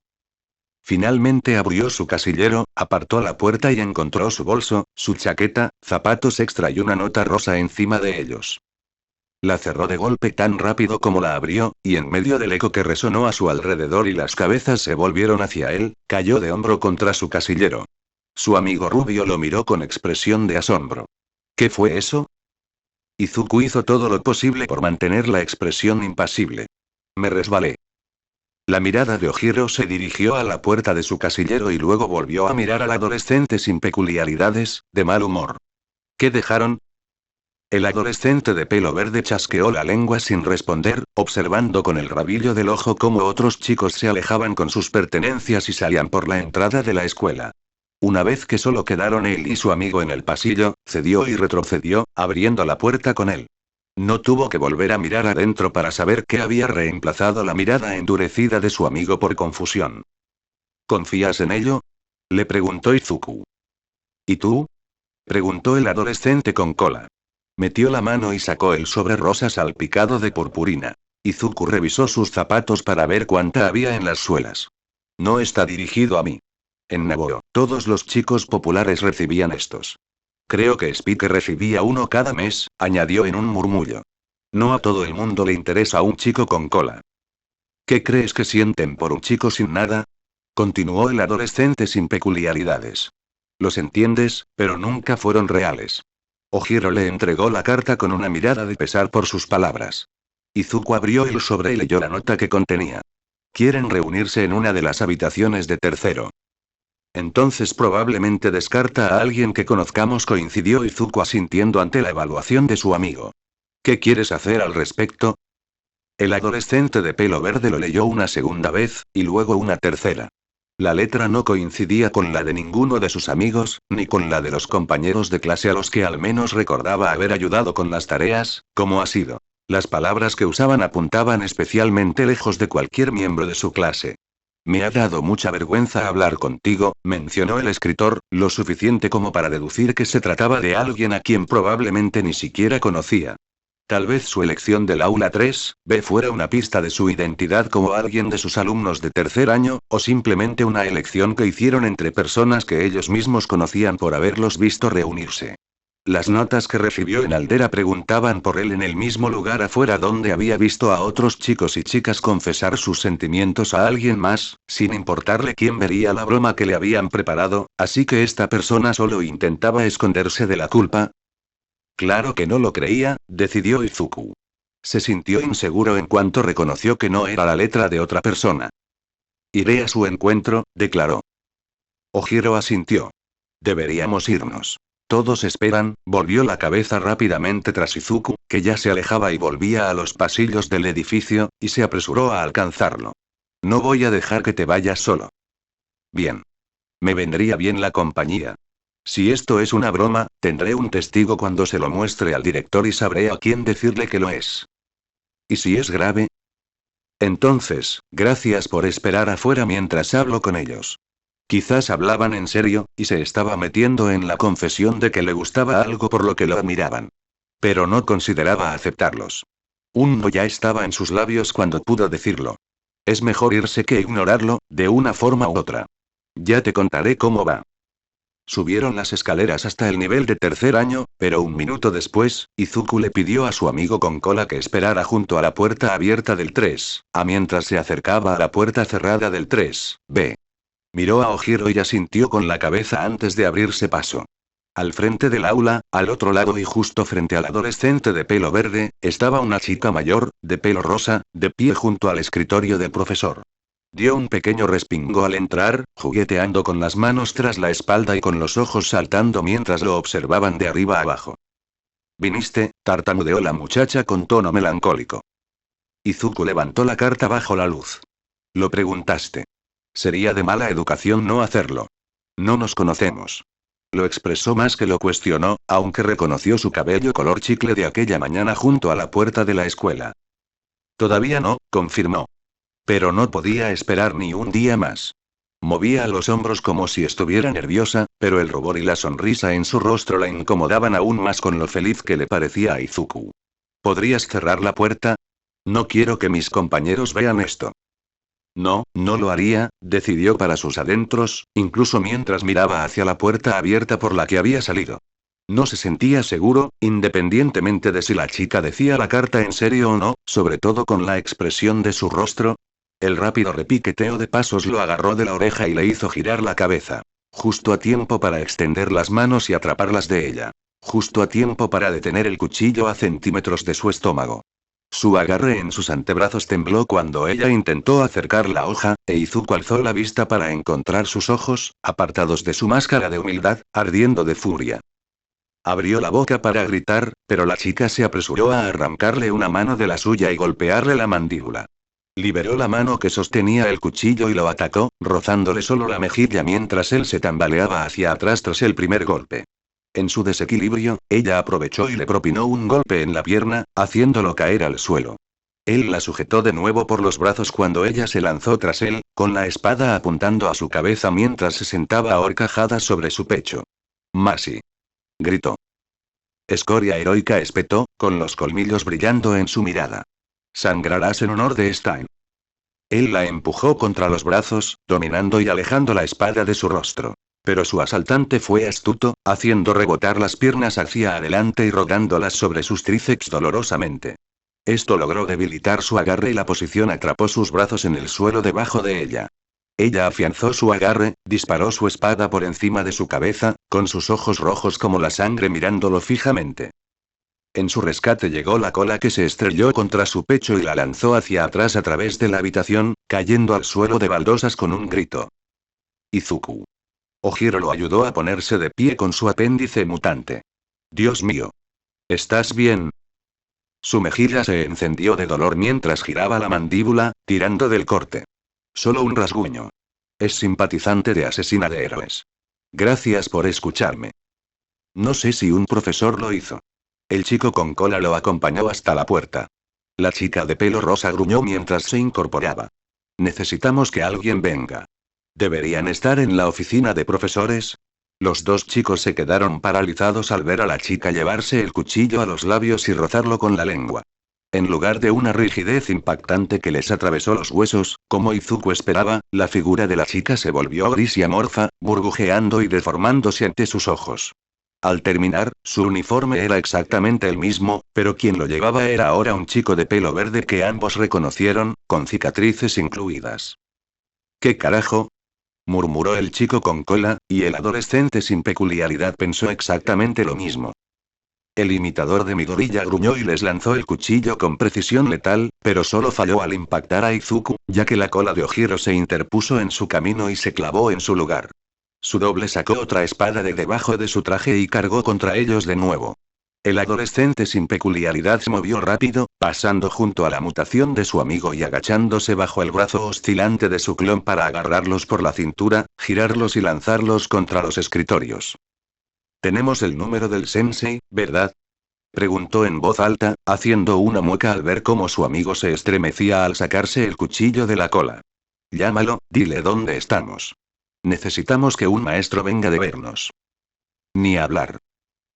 [SPEAKER 1] Finalmente abrió su casillero, apartó la puerta y encontró su bolso, su chaqueta, zapatos extra y una nota rosa encima de ellos. La cerró de golpe tan rápido como la abrió, y en medio del eco que resonó a su alrededor y las cabezas se volvieron hacia él, cayó de hombro contra su casillero. Su amigo rubio lo miró con expresión de asombro. ¿Qué fue eso? Izuku hizo todo lo posible por mantener la expresión impasible. Me resbalé. La mirada de Ojiro se dirigió a la puerta de su casillero y luego volvió a mirar al adolescente sin peculiaridades, de mal humor. ¿Qué dejaron? El adolescente de pelo verde chasqueó la lengua sin responder, observando con el rabillo del ojo cómo otros chicos se alejaban con sus pertenencias y salían por la entrada de la escuela. Una vez que solo quedaron él y su amigo en el pasillo, cedió y retrocedió, abriendo la puerta con él. No tuvo que volver a mirar adentro para saber que había reemplazado la mirada endurecida de su amigo por confusión. ¿Confías en ello? Le preguntó Izuku. ¿Y tú? Preguntó el adolescente con cola. Metió la mano y sacó el sobre rosa salpicado de purpurina. Izuku revisó sus zapatos para ver cuánta había en las suelas. No está dirigido a mí. En Nagoro, todos los chicos populares recibían estos. Creo que Spike recibía uno cada mes, añadió en un murmullo. No a todo el mundo le interesa un chico con cola. ¿Qué crees que sienten por un chico sin nada? Continuó el adolescente sin peculiaridades. Los entiendes, pero nunca fueron reales. Ojiro le entregó la carta con una mirada de pesar por sus palabras. Izuku abrió el sobre y leyó la nota que contenía. Quieren reunirse en una de las habitaciones de tercero. Entonces probablemente descarta a alguien que conozcamos, coincidió Izuku asintiendo ante la evaluación de su amigo. ¿Qué quieres hacer al respecto? El adolescente de pelo verde lo leyó una segunda vez, y luego una tercera. La letra no coincidía con la de ninguno de sus amigos, ni con la de los compañeros de clase a los que al menos recordaba haber ayudado con las tareas, como ha sido. Las palabras que usaban apuntaban especialmente lejos de cualquier miembro de su clase. Me ha dado mucha vergüenza hablar contigo, mencionó el escritor, lo suficiente como para deducir que se trataba de alguien a quien probablemente ni siquiera conocía. Tal vez su elección del aula 3B fuera una pista de su identidad como alguien de sus alumnos de tercer año, o simplemente una elección que hicieron entre personas que ellos mismos conocían por haberlos visto reunirse. Las notas que recibió en Aldera preguntaban por él en el mismo lugar afuera donde había visto a otros chicos y chicas confesar sus sentimientos a alguien más, sin importarle quién vería la broma que le habían preparado, así que esta persona solo intentaba esconderse de la culpa. Claro que no lo creía, decidió Izuku. Se sintió inseguro en cuanto reconoció que no era la letra de otra persona. Iré a su encuentro, declaró. Ojiro asintió. Deberíamos irnos. Todos esperan, volvió la cabeza rápidamente tras Izuku, que ya se alejaba y volvía a los pasillos del edificio, y se apresuró a alcanzarlo. No voy a dejar que te vayas solo. Bien. Me vendría bien la compañía. Si esto es una broma, tendré un testigo cuando se lo muestre al director y sabré a quién decirle que lo es. ¿Y si es grave? Entonces, gracias por esperar afuera mientras hablo con ellos. Quizás hablaban en serio, y se estaba metiendo en la confesión de que le gustaba algo por lo que lo admiraban. Pero no consideraba aceptarlos. Un no ya estaba en sus labios cuando pudo decirlo. Es mejor irse que ignorarlo, de una forma u otra. Ya te contaré cómo va. Subieron las escaleras hasta el nivel de tercer año, pero un minuto después, Izuku le pidió a su amigo con cola que esperara junto a la puerta abierta del 3A mientras se acercaba a la puerta cerrada del 3B. Miró a Ojiro y asintió con la cabeza antes de abrirse paso. Al frente del aula, al otro lado y justo frente al adolescente de pelo verde, estaba una chica mayor, de pelo rosa, de pie junto al escritorio del profesor. Dio un pequeño respingo al entrar, jugueteando con las manos tras la espalda y con los ojos saltando mientras lo observaban de arriba abajo. ¿Viniste?, tartamudeó la muchacha con tono melancólico. Izuku levantó la carta bajo la luz. Lo preguntaste. Sería de mala educación no hacerlo. No nos conocemos. Lo expresó más que lo cuestionó, aunque reconoció su cabello color chicle de aquella mañana junto a la puerta de la escuela. Todavía no, confirmó. Pero no podía esperar ni un día más. Movía los hombros como si estuviera nerviosa, pero el rubor y la sonrisa en su rostro la incomodaban aún más con lo feliz que le parecía a Izuku. ¿Podrías cerrar la puerta? No quiero que mis compañeros vean esto. No, no lo haría, decidió para sus adentros, incluso mientras miraba hacia la puerta abierta por la que había salido. No se sentía seguro, independientemente de si la chica decía la carta en serio o no, sobre todo con la expresión de su rostro. El rápido repiqueteo de pasos lo agarró de la oreja y le hizo girar la cabeza. Justo a tiempo para extender las manos y atraparlas de ella. Justo a tiempo para detener el cuchillo a centímetros de su estómago. Su agarre en sus antebrazos tembló cuando ella intentó acercar la hoja, e Izuku alzó la vista para encontrar sus ojos, apartados de su máscara de humildad, ardiendo de furia. Abrió la boca para gritar, pero la chica se apresuró a arrancarle una mano de la suya y golpearle la mandíbula. Liberó la mano que sostenía el cuchillo y lo atacó, rozándole solo la mejilla mientras él se tambaleaba hacia atrás tras el primer golpe. En su desequilibrio, ella aprovechó y le propinó un golpe en la pierna, haciéndolo caer al suelo. Él la sujetó de nuevo por los brazos cuando ella se lanzó tras él, con la espada apuntando a su cabeza mientras se sentaba ahorcajada sobre su pecho. «Masi», gritó. «Escoria heroica», espetó, con los colmillos brillando en su mirada. «Sangrarás en honor de Stein». Él la empujó contra los brazos, dominando y alejando la espada de su rostro. Pero su asaltante fue astuto, haciendo rebotar las piernas hacia adelante y rodándolas sobre sus tríceps dolorosamente. Esto logró debilitar su agarre y la posición atrapó sus brazos en el suelo debajo de ella. Ella afianzó su agarre, disparó su espada por encima de su cabeza, con sus ojos rojos como la sangre mirándolo fijamente. En su rescate llegó la cola que se estrelló contra su pecho y la lanzó hacia atrás a través de la habitación, cayendo al suelo de baldosas con un grito. Izuku. Ojiro lo ayudó a ponerse de pie con su apéndice mutante. Dios mío. ¿Estás bien? Su mejilla se encendió de dolor mientras giraba la mandíbula, tirando del corte. Solo un rasguño. Es simpatizante de Asesina de Héroes. Gracias por escucharme. No sé si un profesor lo hizo. El chico con cola lo acompañó hasta la puerta. La chica de pelo rosa gruñó mientras se incorporaba. Necesitamos que alguien venga. ¿Deberían estar en la oficina de profesores? Los dos chicos se quedaron paralizados al ver a la chica llevarse el cuchillo a los labios y rozarlo con la lengua. En lugar de una rigidez impactante que les atravesó los huesos, como Izuku esperaba, la figura de la chica se volvió gris y amorfa, burbujeando y deformándose ante sus ojos. Al terminar, su uniforme era exactamente el mismo, pero quien lo llevaba era ahora un chico de pelo verde que ambos reconocieron, con cicatrices incluidas. ¿Qué carajo? Murmuró el chico con cola, y el adolescente sin peculiaridad pensó exactamente lo mismo. El imitador de Midoriya gruñó y les lanzó el cuchillo con precisión letal, pero solo falló al impactar a Izuku, ya que la cola de Ojiro se interpuso en su camino y se clavó en su lugar. Su doble sacó otra espada de debajo de su traje y cargó contra ellos de nuevo. El adolescente sin peculiaridad se movió rápido, pasando junto a la mutación de su amigo y agachándose bajo el brazo oscilante de su clon para agarrarlos por la cintura, girarlos y lanzarlos contra los escritorios. «Tenemos el número del sensei, ¿verdad?», preguntó en voz alta, haciendo una mueca al ver cómo su amigo se estremecía al sacarse el cuchillo de la cola. «Llámalo, dile dónde estamos. Necesitamos que un maestro venga de vernos». «Ni hablar.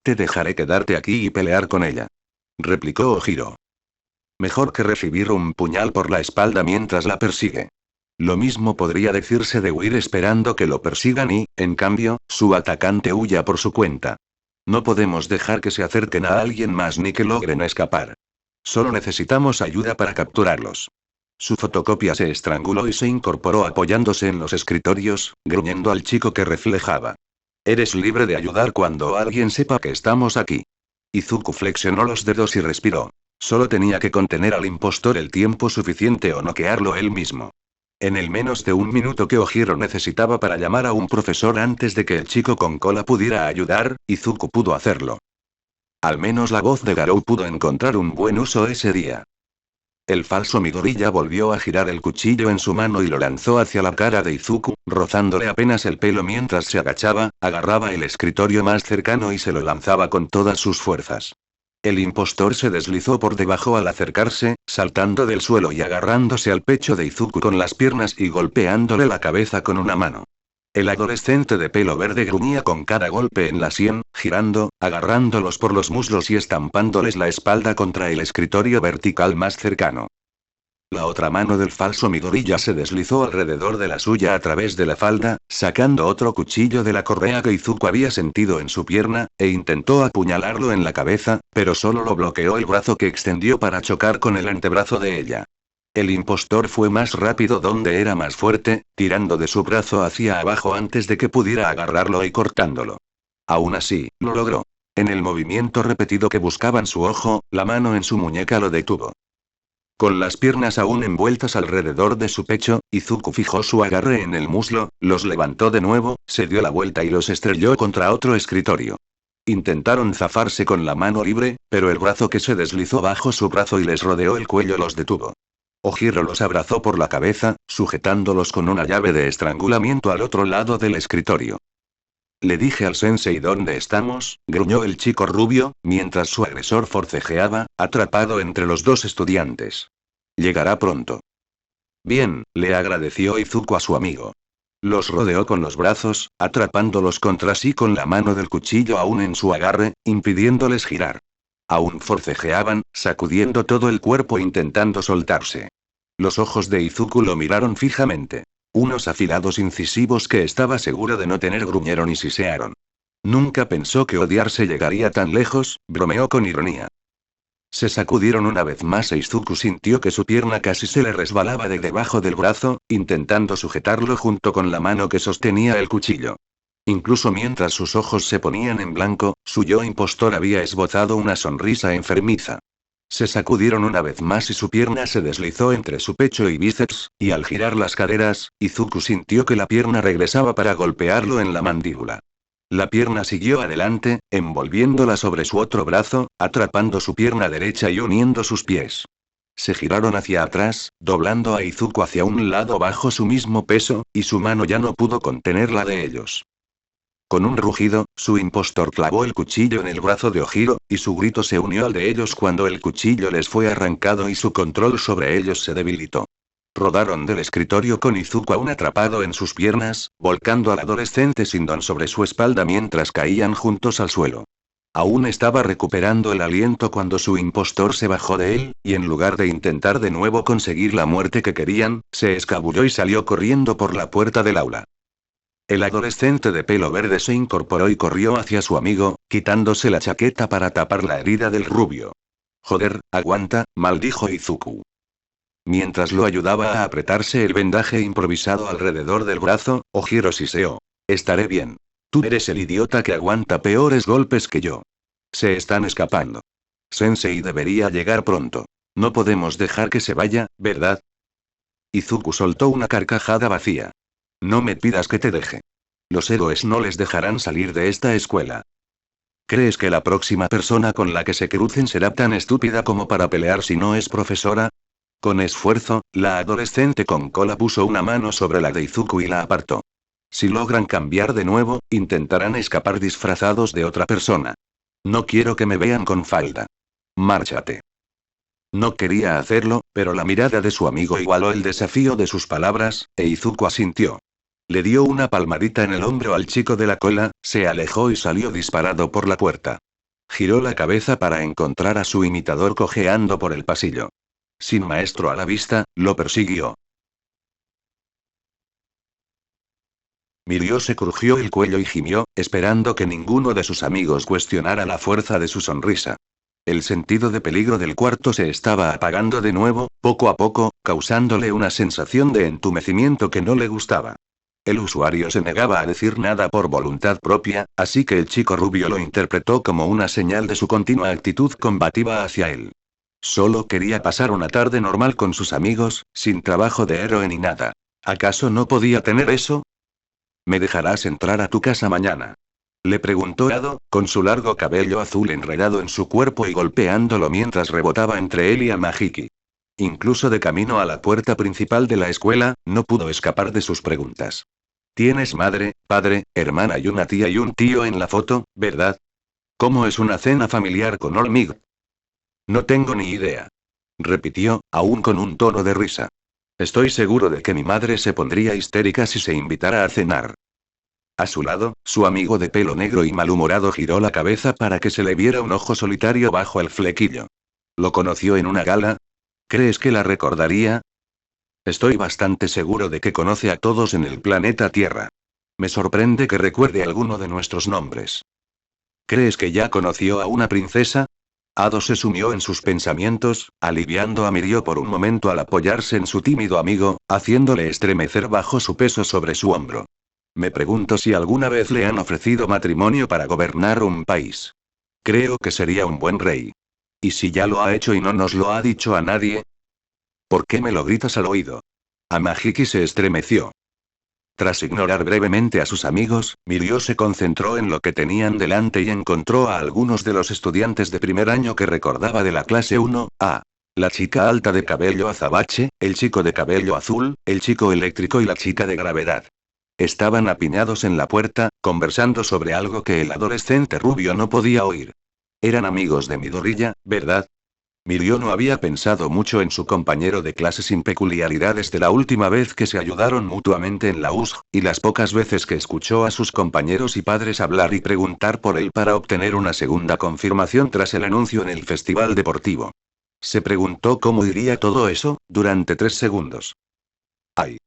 [SPEAKER 1] Te dejaré quedarte aquí y pelear con ella», replicó Ojiro. «Mejor que recibir un puñal por la espalda mientras la persigue». Lo mismo podría decirse de huir esperando que lo persigan y, en cambio, su atacante huya por su cuenta. No podemos dejar que se acerquen a alguien más ni que logren escapar. Solo necesitamos ayuda para capturarlos. Su fotocopia se estranguló y se incorporó apoyándose en los escritorios, gruñendo al chico que reflejaba. «Eres libre de ayudar cuando alguien sepa que estamos aquí». Izuku flexionó los dedos y respiró. Solo tenía que contener al impostor el tiempo suficiente o noquearlo él mismo. En el menos de un minuto que Ojiro necesitaba para llamar a un profesor antes de que el chico con cola pudiera ayudar, Izuku pudo hacerlo. Al menos la voz de Garou pudo encontrar un buen uso ese día. El falso Midoriya volvió a girar el cuchillo en su mano y lo lanzó hacia la cara de Izuku, rozándole apenas el pelo mientras se agachaba, agarraba el escritorio más cercano y se lo lanzaba con todas sus fuerzas. El impostor se deslizó por debajo al acercarse, saltando del suelo y agarrándose al pecho de Izuku con las piernas y golpeándole la cabeza con una mano. El adolescente de pelo verde gruñía con cada golpe en la sien, girando, agarrándolos por los muslos y estampándoles la espalda contra el escritorio vertical más cercano. La otra mano del falso Midoriya se deslizó alrededor de la suya a través de la falda, sacando otro cuchillo de la correa que Izuku había sentido en su pierna, e intentó apuñalarlo en la cabeza, pero solo lo bloqueó el brazo que extendió para chocar con el antebrazo de ella. El impostor fue más rápido donde era más fuerte, tirando de su brazo hacia abajo antes de que pudiera agarrarlo y cortándolo. Aún así, lo logró. En el movimiento repetido que buscaban su ojo, la mano en su muñeca lo detuvo. Con las piernas aún envueltas alrededor de su pecho, Izuku fijó su agarre en el muslo, los levantó de nuevo, se dio la vuelta y los estrelló contra otro escritorio. Intentaron zafarse con la mano libre, pero el brazo que se deslizó bajo su brazo y les rodeó el cuello los detuvo. Ojiro los abrazó por la cabeza, sujetándolos con una llave de estrangulamiento al otro lado del escritorio. «Le dije al sensei dónde estamos», gruñó el chico rubio, mientras su agresor forcejeaba, atrapado entre los dos estudiantes. «Llegará pronto». «Bien», le agradeció Izuku a su amigo. Los rodeó con los brazos, atrapándolos contra sí con la mano del cuchillo aún en su agarre, impidiéndoles girar. Aún forcejeaban, sacudiendo todo el cuerpo intentando soltarse. Los ojos de Izuku lo miraron fijamente. Unos afilados incisivos que estaba seguro de no tener gruñeron y sisearon. Nunca pensó que odiarse llegaría tan lejos, bromeó con ironía. Se sacudieron una vez más e Izuku sintió que su pierna casi se le resbalaba de debajo del brazo, intentando sujetarlo junto con la mano que sostenía el cuchillo. Incluso mientras sus ojos se ponían en blanco, su yo impostor había esbozado una sonrisa enfermiza. Se sacudieron una vez más y su pierna se deslizó entre su pecho y bíceps, y al girar las caderas, Izuku sintió que la pierna regresaba para golpearlo en la mandíbula. La pierna siguió adelante, envolviéndola sobre su otro brazo, atrapando su pierna derecha y uniendo sus pies. Se giraron hacia atrás, doblando a Izuku hacia un lado bajo su mismo peso, y su mano ya no pudo contener la de ellos. Con un rugido, su impostor clavó el cuchillo en el brazo de Ojiro, y su grito se unió al de ellos cuando el cuchillo les fue arrancado y su control sobre ellos se debilitó. Rodaron del escritorio con Izuku aún atrapado en sus piernas, volcando al adolescente sin don sobre su espalda mientras caían juntos al suelo. Aún estaba recuperando el aliento cuando su impostor se bajó de él, y en lugar de intentar de nuevo conseguir la muerte que querían, se escabulló y salió corriendo por la puerta del aula. El adolescente de pelo verde se incorporó y corrió hacia su amigo, quitándose la chaqueta para tapar la herida del rubio. Joder, aguanta, maldijo Izuku. Mientras lo ayudaba a apretarse el vendaje improvisado alrededor del brazo, Ojiro siseó. Estaré bien. Tú eres el idiota que aguanta peores golpes que yo. Se están escapando. Sensei debería llegar pronto. No podemos dejar que se vaya, ¿verdad? Izuku soltó una carcajada vacía. No me pidas que te deje. Los héroes no les dejarán salir de esta escuela. ¿Crees que la próxima persona con la que se crucen será tan estúpida como para pelear si no es profesora? Con esfuerzo, la adolescente con cola puso una mano sobre la de Izuku y la apartó. Si logran cambiar de nuevo, intentarán escapar disfrazados de otra persona. No quiero que me vean con falda. Márchate. No quería hacerlo, pero la mirada de su amigo igualó el desafío de sus palabras, e Izuku asintió. Le dio una palmadita en el hombro al chico de la cola, se alejó y salió disparado por la puerta. Giró la cabeza para encontrar a su imitador cojeando por el pasillo. Sin maestro a la vista, lo persiguió. Mirio se crujió el cuello y gimió, esperando que ninguno de sus amigos cuestionara la fuerza de su sonrisa. El sentido de peligro del cuarto se estaba apagando de nuevo, poco a poco, causándole una sensación de entumecimiento que no le gustaba. El usuario se negaba a decir nada por voluntad propia, así que el chico rubio lo interpretó como una señal de su continua actitud combativa hacia él. Solo quería pasar una tarde normal con sus amigos, sin trabajo de héroe ni nada. ¿Acaso no podía tener eso? ¿Me dejarás entrar a tu casa mañana?, le preguntó Ado, con su largo cabello azul enredado en su cuerpo y golpeándolo mientras rebotaba entre él y Amahiki. Incluso de camino a la puerta principal de la escuela, no pudo escapar de sus preguntas. ¿Tienes madre, padre, hermana y una tía y un tío en la foto, verdad? ¿Cómo es una cena familiar con Olmig? No tengo ni idea. Repitió, aún con un tono de risa. Estoy seguro de que mi madre se pondría histérica si se invitara a cenar. A su lado, su amigo de pelo negro y malhumorado giró la cabeza para que se le viera un ojo solitario bajo el flequillo. ¿Lo conoció en una gala? ¿Crees que la recordaría? Estoy bastante seguro de que conoce a todos en el planeta Tierra. Me sorprende que recuerde alguno de nuestros nombres. ¿Crees que ya conoció a una princesa? Ado se sumió en sus pensamientos, aliviando a Mirio por un momento al apoyarse en su tímido amigo, haciéndole estremecer bajo su peso sobre su hombro. Me pregunto si alguna vez le han ofrecido matrimonio para gobernar un país. Creo que sería un buen rey. ¿Y si ya lo ha hecho y no nos lo ha dicho a nadie? ¿Por qué me lo gritas al oído? Amahiki se estremeció. Tras ignorar brevemente a sus amigos, Mirio se concentró en lo que tenían delante y encontró a algunos de los estudiantes de primer año que recordaba de la clase 1A. La chica alta de cabello azabache, el chico de cabello azul, el chico eléctrico y la chica de gravedad. Estaban apiñados en la puerta, conversando sobre algo que el adolescente rubio no podía oír. Eran amigos de Midoriya, ¿verdad? Mirio no había pensado mucho en su compañero de clase sin peculiaridades de la última vez que se ayudaron mutuamente en la USG, y las pocas veces que escuchó a sus compañeros y padres hablar y preguntar por él para obtener una segunda confirmación tras el anuncio en el festival deportivo. Se preguntó cómo iría todo eso, durante 3 segundos. ¡Ay!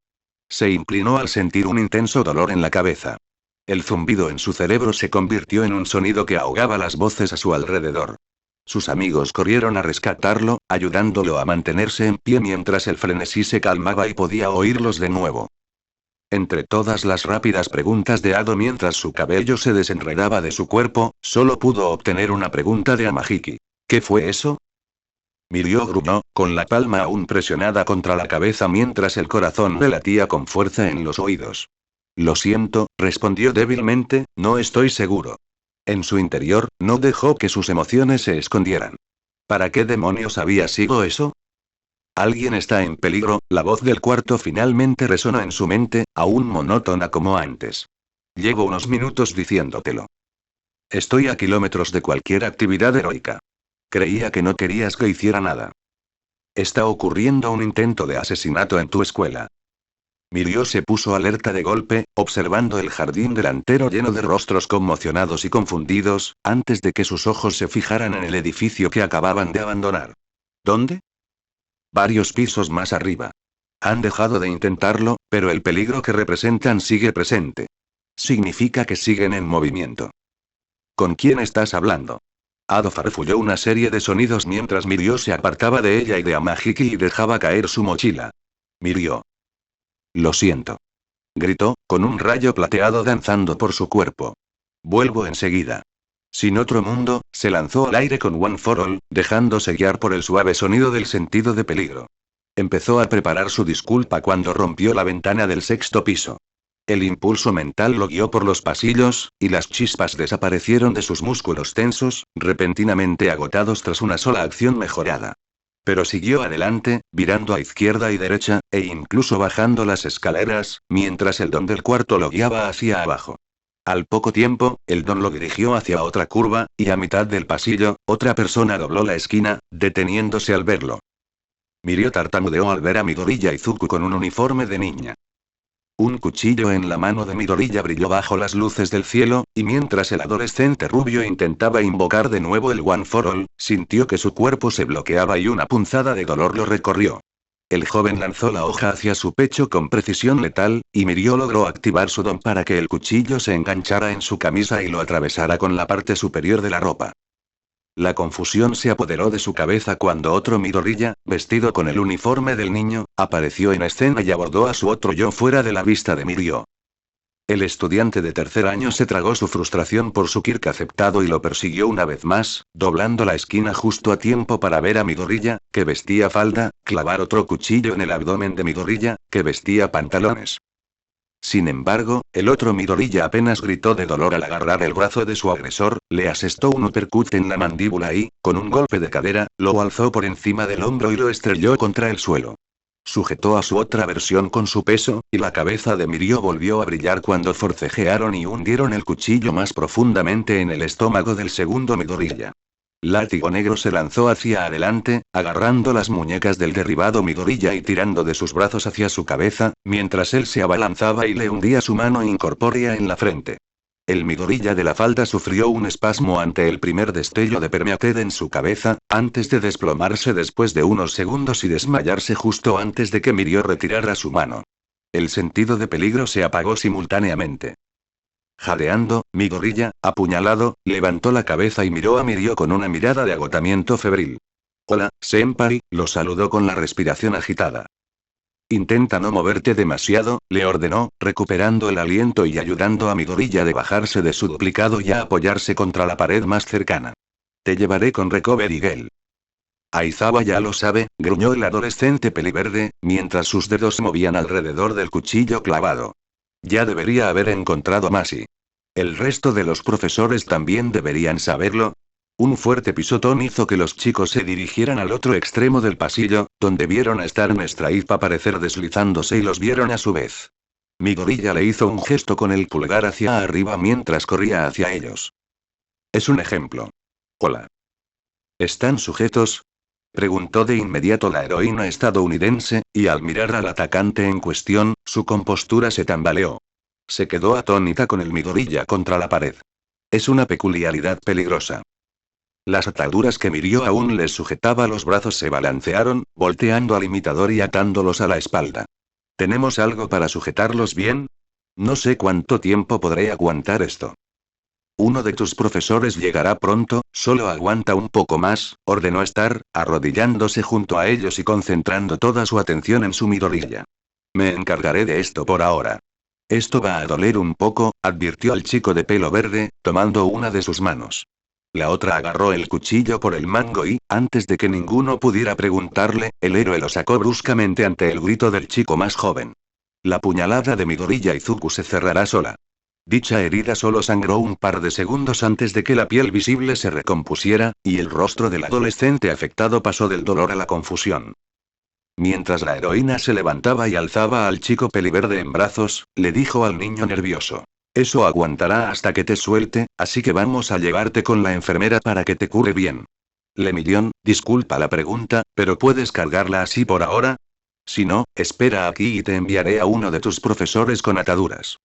[SPEAKER 1] Se inclinó al sentir un intenso dolor en la cabeza. El zumbido en su cerebro se convirtió en un sonido que ahogaba las voces a su alrededor. Sus amigos corrieron a rescatarlo, ayudándolo a mantenerse en pie mientras el frenesí se calmaba y podía oírlos de nuevo. Entre todas las rápidas preguntas de Ado mientras su cabello se desenredaba de su cuerpo, solo pudo obtener una pregunta de Amahiki. ¿Qué fue eso? Mirio gruñó, con la palma aún presionada contra la cabeza mientras el corazón le latía con fuerza en los oídos. Lo siento, respondió débilmente, no estoy seguro. En su interior, no dejó que sus emociones se escondieran. ¿Para qué demonios había sido eso? Alguien está en peligro, la voz del cuarto finalmente resonó en su mente, aún monótona como antes. Llevo unos minutos diciéndotelo. Estoy a kilómetros de cualquier actividad heroica. Creía que no querías que hiciera nada. Está ocurriendo un intento de asesinato en tu escuela. Mirio se puso alerta de golpe, observando el jardín delantero lleno de rostros conmocionados y confundidos, antes de que sus ojos se fijaran en el edificio que acababan de abandonar. ¿Dónde? Varios pisos más arriba. Han dejado de intentarlo, pero el peligro que representan sigue presente. Significa que siguen en movimiento. ¿Con quién estás hablando? Ado farfulló una serie de sonidos mientras Mirio se apartaba de ella y de Amahiki y dejaba caer su mochila. Mirio. Lo siento. Gritó, con un rayo plateado danzando por su cuerpo. Vuelvo enseguida. Sin otro mundo, se lanzó al aire con One for All, dejándose guiar por el suave sonido del sentido de peligro. Empezó a preparar su disculpa cuando rompió la ventana del sexto piso. El impulso mental lo guió por los pasillos, y las chispas desaparecieron de sus músculos tensos, repentinamente agotados tras una sola acción mejorada. Pero siguió adelante, virando a izquierda y derecha, e incluso bajando las escaleras, mientras el don del cuarto lo guiaba hacia abajo. Al poco tiempo, el don lo dirigió hacia otra curva, y a mitad del pasillo, otra persona dobló la esquina, deteniéndose al verlo. Mirio tartamudeó al ver a Midoriya Izuku con un uniforme de niña. Un cuchillo en la mano de Midoriya brilló bajo las luces del cielo, y mientras el adolescente rubio intentaba invocar de nuevo el One for All, sintió que su cuerpo se bloqueaba y una punzada de dolor lo recorrió. El joven lanzó la hoja hacia su pecho con precisión letal, y Mirio logró activar su don para que el cuchillo se enganchara en su camisa y lo atravesara con la parte superior de la ropa. La confusión se apoderó de su cabeza cuando otro Midoriya, vestido con el uniforme del niño, apareció en escena y abordó a su otro yo fuera de la vista de Mirio. El estudiante de tercer año se tragó su frustración por su Kirk aceptado y lo persiguió una vez más, doblando la esquina justo a tiempo para ver a Midoriya, que vestía falda, clavar otro cuchillo en el abdomen de Midoriya, que vestía pantalones. Sin embargo, el otro Midoriya apenas gritó de dolor al agarrar el brazo de su agresor, le asestó un uppercut en la mandíbula y, con un golpe de cadera, lo alzó por encima del hombro y lo estrelló contra el suelo. Sujetó a su otra versión con su peso, y la cabeza de Mirio volvió a brillar cuando forcejearon y hundieron el cuchillo más profundamente en el estómago del segundo Midoriya. Látigo Negro se lanzó hacia adelante, agarrando las muñecas del derribado Midoriya y tirando de sus brazos hacia su cabeza, mientras él se abalanzaba y le hundía su mano incorpórea en la frente. El Midoriya de la falda sufrió un espasmo ante el primer destello de Permeated en su cabeza, antes de desplomarse después de unos segundos y desmayarse justo antes de que Mirio retirara su mano. El sentido de peligro se apagó simultáneamente. Jadeando, Midoriya, apuñalado, levantó la cabeza y miró a Mirio con una mirada de agotamiento febril. Hola, senpai, lo saludó con la respiración agitada. Intenta no moverte demasiado, le ordenó, recuperando el aliento y ayudando a Midoriya de bajarse de su duplicado y a apoyarse contra la pared más cercana. Te llevaré con Recovery Girl. Aizawa ya lo sabe, gruñó el adolescente peliverde, mientras sus dedos se movían alrededor del cuchillo clavado. Ya debería haber encontrado a Masi. ¿El resto de los profesores también deberían saberlo? Un fuerte pisotón hizo que los chicos se dirigieran al otro extremo del pasillo, donde vieron a Star Straight aparecer deslizándose y los vieron a su vez. Midoriya le hizo un gesto con el pulgar hacia arriba mientras corría hacia ellos. Es un ejemplo. Hola. ¿Están sujetos? Preguntó de inmediato la heroína estadounidense, y al mirar al atacante en cuestión, su compostura se tambaleó. Se quedó atónita con el Midoriya contra la pared. Es una peculiaridad peligrosa. Las ataduras que Mirio aún les sujetaba los brazos se balancearon, volteando al imitador y atándolos a la espalda. ¿Tenemos algo para sujetarlos bien? No sé cuánto tiempo podré aguantar esto. Uno de tus profesores llegará pronto, solo aguanta un poco más, ordenó Star, arrodillándose junto a ellos y concentrando toda su atención en su Midoriya. Me encargaré de esto por ahora. Esto va a doler un poco, advirtió al chico de pelo verde, tomando una de sus manos. La otra agarró el cuchillo por el mango y, antes de que ninguno pudiera preguntarle, el héroe lo sacó bruscamente ante el grito del chico más joven. La puñalada de Midoriya Izuku se cerrará sola. Dicha herida solo sangró un par de segundos antes de que la piel visible se recompusiera, y el rostro del adolescente afectado pasó del dolor a la confusión. Mientras la heroína se levantaba y alzaba al chico peliverde en brazos, le dijo al niño nervioso. Eso aguantará hasta que te suelte, así que vamos a llevarte con la enfermera para que te cure bien. Lemillion, disculpa la pregunta, pero ¿puedes cargarla así por ahora? Si no, espera aquí y te enviaré a uno de tus profesores con ataduras.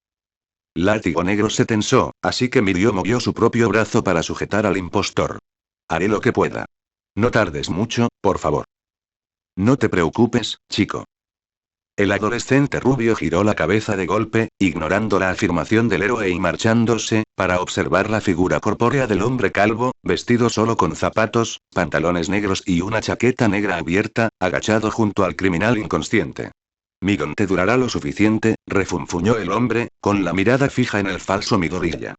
[SPEAKER 1] Látigo Negro se tensó, así que Mirio movió su propio brazo para sujetar al impostor. Haré lo que pueda. No tardes mucho, por favor. No te preocupes, chico. El adolescente rubio giró la cabeza de golpe, ignorando la afirmación del héroe y marchándose, para observar la figura corpórea del hombre calvo, vestido solo con zapatos, pantalones negros y una chaqueta negra abierta, agachado junto al criminal inconsciente. Migon te durará lo suficiente, refunfuñó el hombre, con la mirada fija en el falso Midoriya.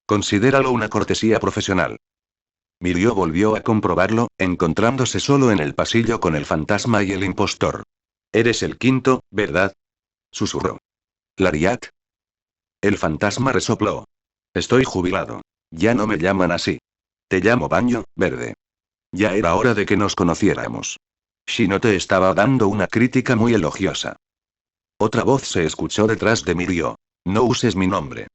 [SPEAKER 1] Considéralo una cortesía profesional. Mirio volvió a comprobarlo, encontrándose solo en el pasillo con el fantasma y el impostor. Eres el quinto, ¿verdad? Susurró. ¿Lariat? El fantasma resopló. Estoy jubilado. Ya no me llaman así. Te llamo Baño, Verde. Ya era hora de que nos conociéramos. Shino te estaba dando una crítica muy elogiosa. Otra voz se escuchó detrás de Mirio. No uses mi nombre.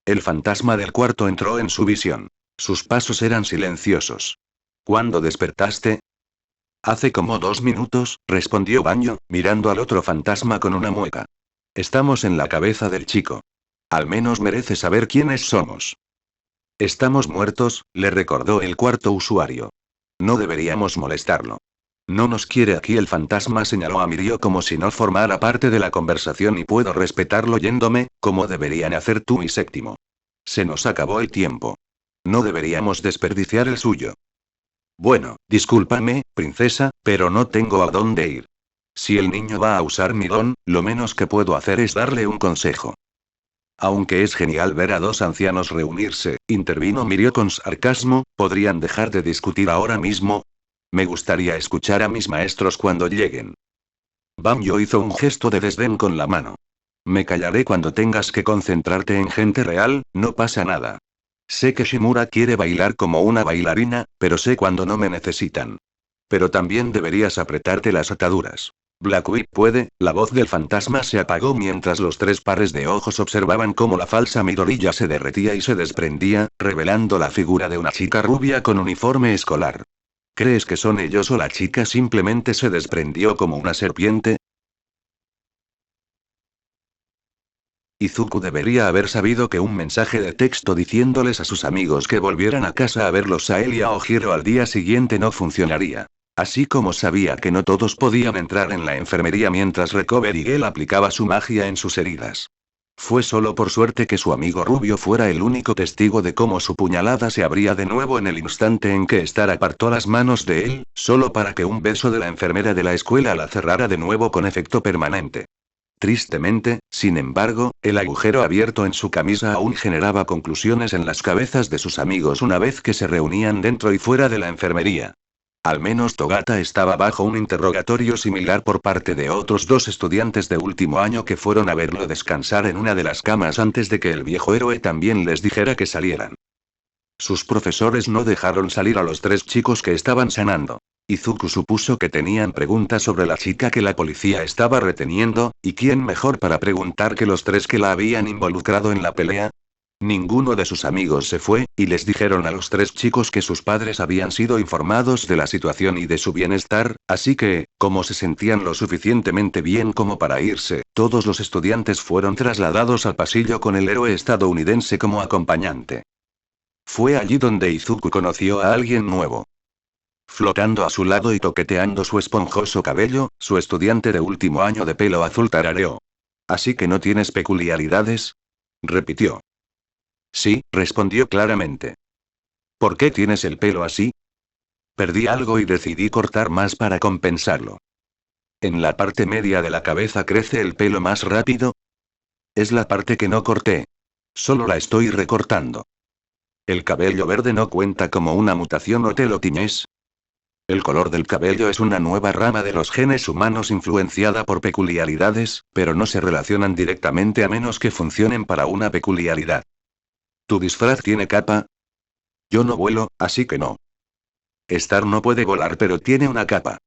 [SPEAKER 1] El fantasma del cuarto entró en su visión. Sus pasos eran silenciosos. ¿Cuándo despertaste? Hace como 2 minutos, respondió Baño, mirando al otro fantasma con una mueca. Estamos en la cabeza del chico. Al menos merece saber quiénes somos. Estamos muertos, le recordó el cuarto usuario. No deberíamos molestarlo. No nos quiere aquí. El fantasma señaló a Mirio como si no formara parte de la conversación y puedo respetarlo yéndome, como deberían hacer tú y Séptimo. Se nos acabó el tiempo. No deberíamos desperdiciar el suyo. Bueno, discúlpame, princesa, pero no tengo a dónde ir. Si el niño va a usar mi don, lo menos que puedo hacer es darle un consejo. Aunque es genial ver a dos ancianos reunirse, intervino Mirio con sarcasmo, ¿podrían dejar de discutir ahora mismo? Me gustaría escuchar a mis maestros cuando lleguen. Banjo hizo un gesto de desdén con la mano. Me callaré cuando tengas que concentrarte en gente real, no pasa nada. Sé que Shimura quiere bailar como una bailarina, pero sé cuando no me necesitan. Pero también deberías apretarte las ataduras. Blackwing puede. La voz del fantasma se apagó mientras los 3 pares de ojos observaban cómo la falsa Midoriya se derretía y se desprendía, revelando la figura de una chica rubia con uniforme escolar. ¿Crees que son ellos o la chica simplemente se desprendió como una serpiente? Izuku debería haber sabido que un mensaje de texto diciéndoles a sus amigos que volvieran a casa a verlos a él y a Ojiro al día siguiente no funcionaría. Así como sabía que no todos podían entrar en la enfermería mientras Recover Eagle aplicaba su magia en sus heridas. Fue solo por suerte que su amigo rubio fuera el único testigo de cómo su puñalada se abría de nuevo en el instante en que Star apartó las manos de él, solo para que un beso de la enfermera de la escuela la cerrara de nuevo con efecto permanente. Tristemente, sin embargo, el agujero abierto en su camisa aún generaba conclusiones en las cabezas de sus amigos una vez que se reunían dentro y fuera de la enfermería. Al menos Togata estaba bajo un interrogatorio similar por parte de otros 2 estudiantes de último año que fueron a verlo descansar en una de las camas antes de que el viejo héroe también les dijera que salieran. Sus profesores no dejaron salir a los 3 chicos que estaban sanando. Izuku supuso que tenían preguntas sobre la chica que la policía estaba reteniendo, ¿y quién mejor para preguntar que los 3 que la habían involucrado en la pelea? Ninguno de sus amigos se fue, y les dijeron a los 3 chicos que sus padres habían sido informados de la situación y de su bienestar, así que, como se sentían lo suficientemente bien como para irse, todos los estudiantes fueron trasladados al pasillo con el héroe estadounidense como acompañante. Fue allí donde Izuku conoció a alguien nuevo. Flotando a su lado y toqueteando su esponjoso cabello, su estudiante de último año de pelo azul tarareó. ¿Así que no tienes peculiaridades? Repitió. Sí, respondió claramente. ¿Por qué tienes el pelo así? Perdí algo y decidí cortar más para compensarlo. ¿En la parte media de la cabeza crece el pelo más rápido? Es la parte que no corté. Solo la estoy recortando. ¿El cabello verde no cuenta como una mutación o te lo tiñes? El color del cabello es una nueva rama de los genes humanos influenciada por peculiaridades, pero no se relacionan directamente a menos que funcionen para una peculiaridad. ¿Tu disfraz tiene capa? Yo no vuelo, así que no. Star no puede volar pero tiene una capa.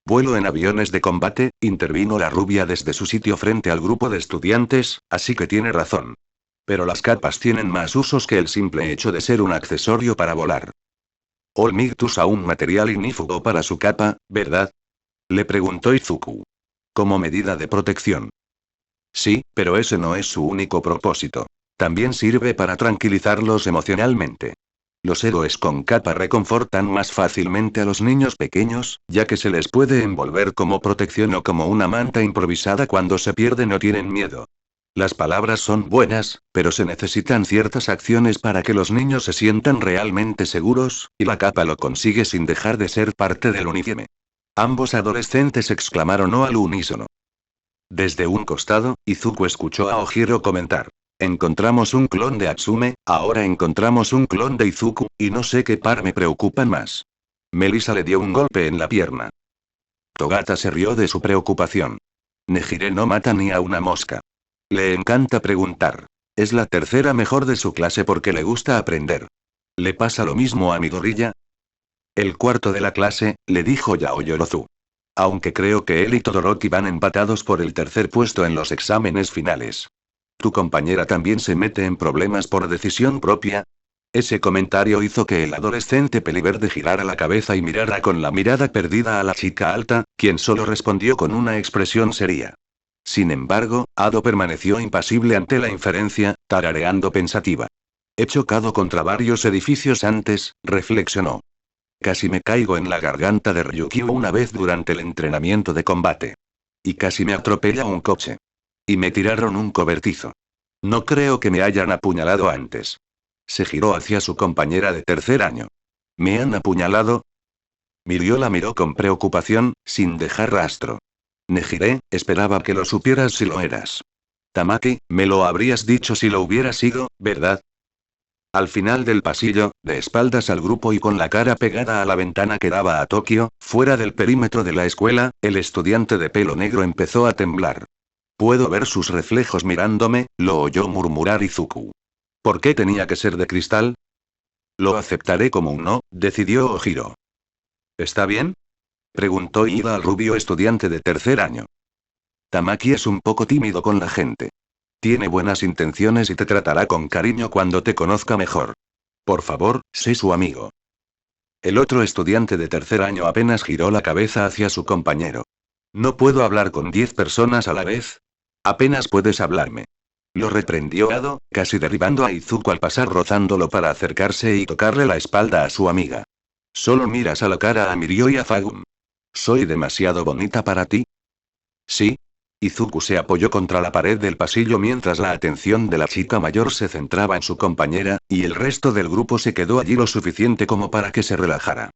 [SPEAKER 1] Vuelo en aviones de combate, intervino la rubia desde su sitio frente al grupo de estudiantes, así que tiene razón. Pero las capas tienen más usos que el simple hecho de ser un accesorio para volar. Olmig usa un material ignífugo para su capa, ¿verdad? Le preguntó Izuku. Como medida de protección. Sí, pero ese no es su único propósito. También sirve para tranquilizarlos emocionalmente. Los héroes con capa reconfortan más fácilmente a los niños pequeños, ya que se les puede envolver como protección o como una manta improvisada cuando se pierden o tienen miedo. Las palabras son buenas, pero se necesitan ciertas acciones para que los niños se sientan realmente seguros, y la capa lo consigue sin dejar de ser parte del uniforme. Ambos adolescentes exclamaron no al unísono. Desde un costado, Izuku escuchó a Ojiro comentar. Encontramos un clon de Atsume, ahora encontramos un clon de Izuku, y no sé qué par me preocupan más. Melissa le dio un golpe en la pierna. Togata se rió de su preocupación. Nejire no mata ni a una mosca. Le encanta preguntar. Es la tercera mejor de su clase porque le gusta aprender. ¿Le pasa lo mismo a mi gorilla? El cuarto de la clase, le dijo Yao Yorozu. Aunque creo que él y Todoroki van empatados por el tercer puesto en los exámenes finales. ¿Tu compañera también se mete en problemas por decisión propia? Ese comentario hizo que el adolescente peliverde girara la cabeza y mirara con la mirada perdida a la chica alta, quien solo respondió con una expresión seria. Sin embargo, Ado permaneció impasible ante la inferencia, tarareando pensativa. He chocado contra varios edificios antes, reflexionó. Casi me caigo en la garganta de Ryukyu una vez durante el entrenamiento de combate. Y casi me atropella un coche. Y me tiraron un cobertizo. No creo que me hayan apuñalado antes. Se giró hacia su compañera de tercer año. ¿Me han apuñalado? Mirio la miró con preocupación, sin dejar rastro. Nejire, esperaba que lo supieras si lo eras. Tamaki, me lo habrías dicho si lo hubieras sido, ¿verdad? Al final del pasillo, de espaldas al grupo y con la cara pegada a la ventana que daba a Tokio, fuera del perímetro de la escuela, el estudiante de pelo negro empezó a temblar. Puedo ver sus reflejos mirándome, lo oyó murmurar Izuku. ¿Por qué tenía que ser de cristal? Lo aceptaré como un no, decidió Ojiro. ¿Está bien? Preguntó Ida al rubio estudiante de tercer año. Tamaki es un poco tímido con la gente. Tiene buenas intenciones y te tratará con cariño cuando te conozca mejor. Por favor, sé su amigo. El otro estudiante de tercer año apenas giró la cabeza hacia su compañero. No puedo hablar con 10 personas a la vez. Apenas puedes hablarme. Lo reprendió Ado, casi derribando a Izuku al pasar rozándolo para acercarse y tocarle la espalda a su amiga. Solo miras a la cara a Mirio y a Fagum. ¿Soy demasiado bonita para ti? Sí. Izuku se apoyó contra la pared del pasillo mientras la atención de la chica mayor se centraba en su compañera, y el resto del grupo se quedó allí lo suficiente como para que se relajara.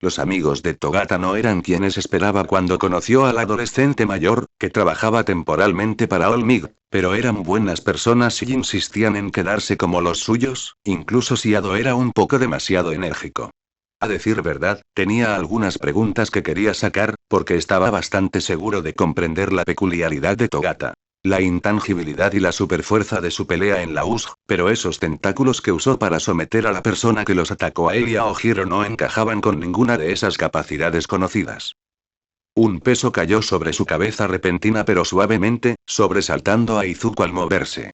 [SPEAKER 1] Los amigos de Togata no eran quienes esperaba cuando conoció al adolescente mayor, que trabajaba temporalmente para Olmig, pero eran buenas personas y insistían en quedarse como los suyos, incluso si Ado era un poco demasiado enérgico. A decir verdad, tenía algunas preguntas que quería sacar, porque estaba bastante seguro de comprender la peculiaridad de Togata. La intangibilidad y la superfuerza de su pelea en la USG, pero esos tentáculos que usó para someter a la persona que los atacó a él y a Ojiro no encajaban con ninguna de esas capacidades conocidas. Un peso cayó sobre su cabeza repentina pero suavemente, sobresaltando a Izuku al moverse.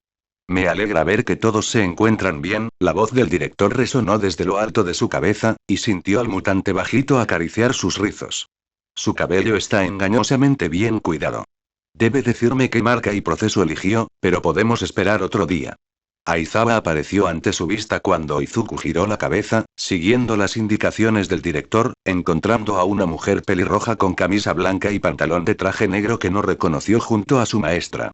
[SPEAKER 1] Me alegra ver que todos se encuentran bien, la voz del director resonó desde lo alto de su cabeza, y sintió al mutante bajito acariciar sus rizos. Su cabello está engañosamente bien cuidado. Debe decirme qué marca y proceso eligió, pero podemos esperar otro día. Aizawa apareció ante su vista cuando Izuku giró la cabeza, siguiendo las indicaciones del director, encontrando a una mujer pelirroja con camisa blanca y pantalón de traje negro que no reconoció junto a su maestra.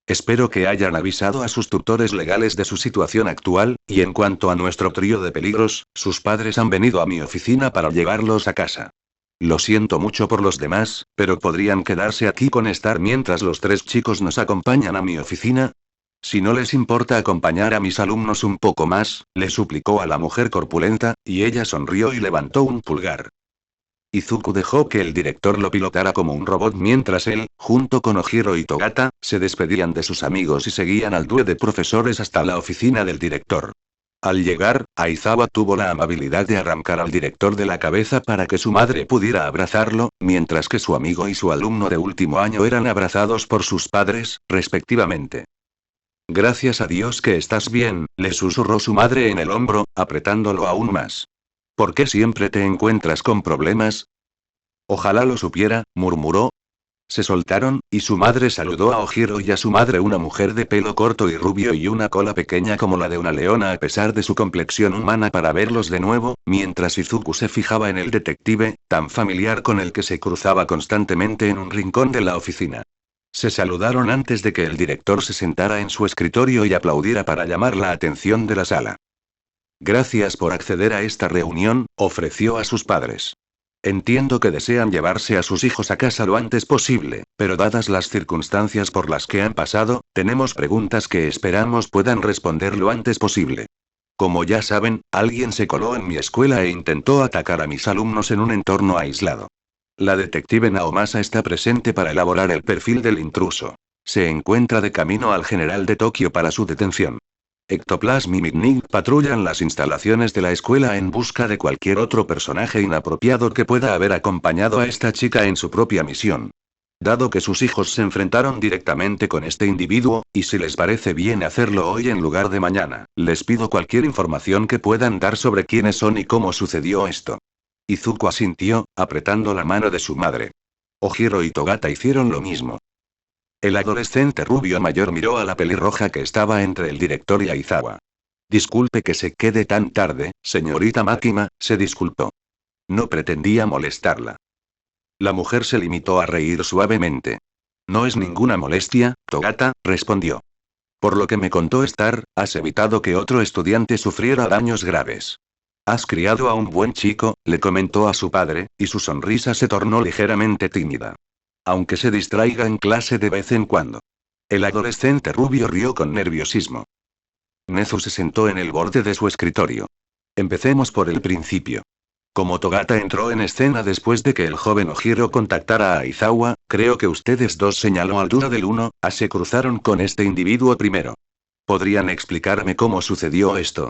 [SPEAKER 1] Espero que hayan avisado a sus tutores legales de su situación actual, y en cuanto a nuestro trío de peligros, sus padres han venido a mi oficina para llevarlos a casa. Lo siento mucho por los demás, pero ¿podrían quedarse aquí con Star mientras los 3 chicos nos acompañan a mi oficina? Si no les importa acompañar a mis alumnos un poco más, le suplicó a la mujer corpulenta, y ella sonrió y levantó un pulgar. Izuku dejó que el director lo pilotara como un robot mientras él, junto con Ojiro y Togata, se despedían de sus amigos y seguían al dúo de profesores hasta la oficina del director. Al llegar, Aizawa tuvo la amabilidad de arrancar al director de la cabeza para que su madre pudiera abrazarlo, mientras que su amigo y su alumno de último año eran abrazados por sus padres, respectivamente. Gracias a Dios que estás bien, le susurró su madre en el hombro, apretándolo aún más. ¿Por qué siempre te encuentras con problemas? Ojalá lo supiera, murmuró. Se soltaron, y su madre saludó a Ojiro y a su madre, una mujer de pelo corto y rubio y una cola pequeña como la de una leona a pesar de su complexión humana, para verlos de nuevo, mientras Izuku se fijaba en el detective, tan familiar con el que se cruzaba constantemente en un rincón de la oficina. Se saludaron antes de que el director se sentara en su escritorio y aplaudiera para llamar la atención de la sala. Gracias por acceder a esta reunión, ofreció a sus padres. Entiendo que desean llevarse a sus hijos a casa lo antes posible, pero dadas las circunstancias por las que han pasado, tenemos preguntas que esperamos puedan responder lo antes posible. Como ya saben, alguien se coló en mi escuela e intentó atacar a mis alumnos en un entorno aislado. La detective Naomasa está presente para elaborar el perfil del intruso. Se encuentra de camino al general de Tokio para su detención. Ectoplasm y Midnight patrullan las instalaciones de la escuela en busca de cualquier otro personaje inapropiado que pueda haber acompañado a esta chica en su propia misión. Dado que sus hijos se enfrentaron directamente con este individuo, y si les parece bien hacerlo hoy en lugar de mañana, les pido cualquier información que puedan dar sobre quiénes son y cómo sucedió esto. Izuku asintió, apretando la mano de su madre. Ojiro y Togata hicieron lo mismo. El adolescente rubio mayor miró a la pelirroja que estaba entre el director y Aizawa. Disculpe que se quede tan tarde, señorita Makima, se disculpó. No pretendía molestarla. La mujer se limitó a reír suavemente. No es ninguna molestia, Togata, respondió. Por lo que me contó Star, has evitado que otro estudiante sufriera daños graves. Has criado a un buen chico, le comentó a su padre, y su sonrisa se tornó ligeramente tímida. Aunque se distraiga en clase de vez en cuando. El adolescente rubio rió con nerviosismo. Nezu se sentó en el borde de su escritorio. Empecemos por el principio. Como Togata entró en escena después de que el joven Ojiro contactara a Aizawa, creo que ustedes dos, señaló al dúo del 1, se cruzaron con este individuo primero. ¿Podrían explicarme cómo sucedió esto?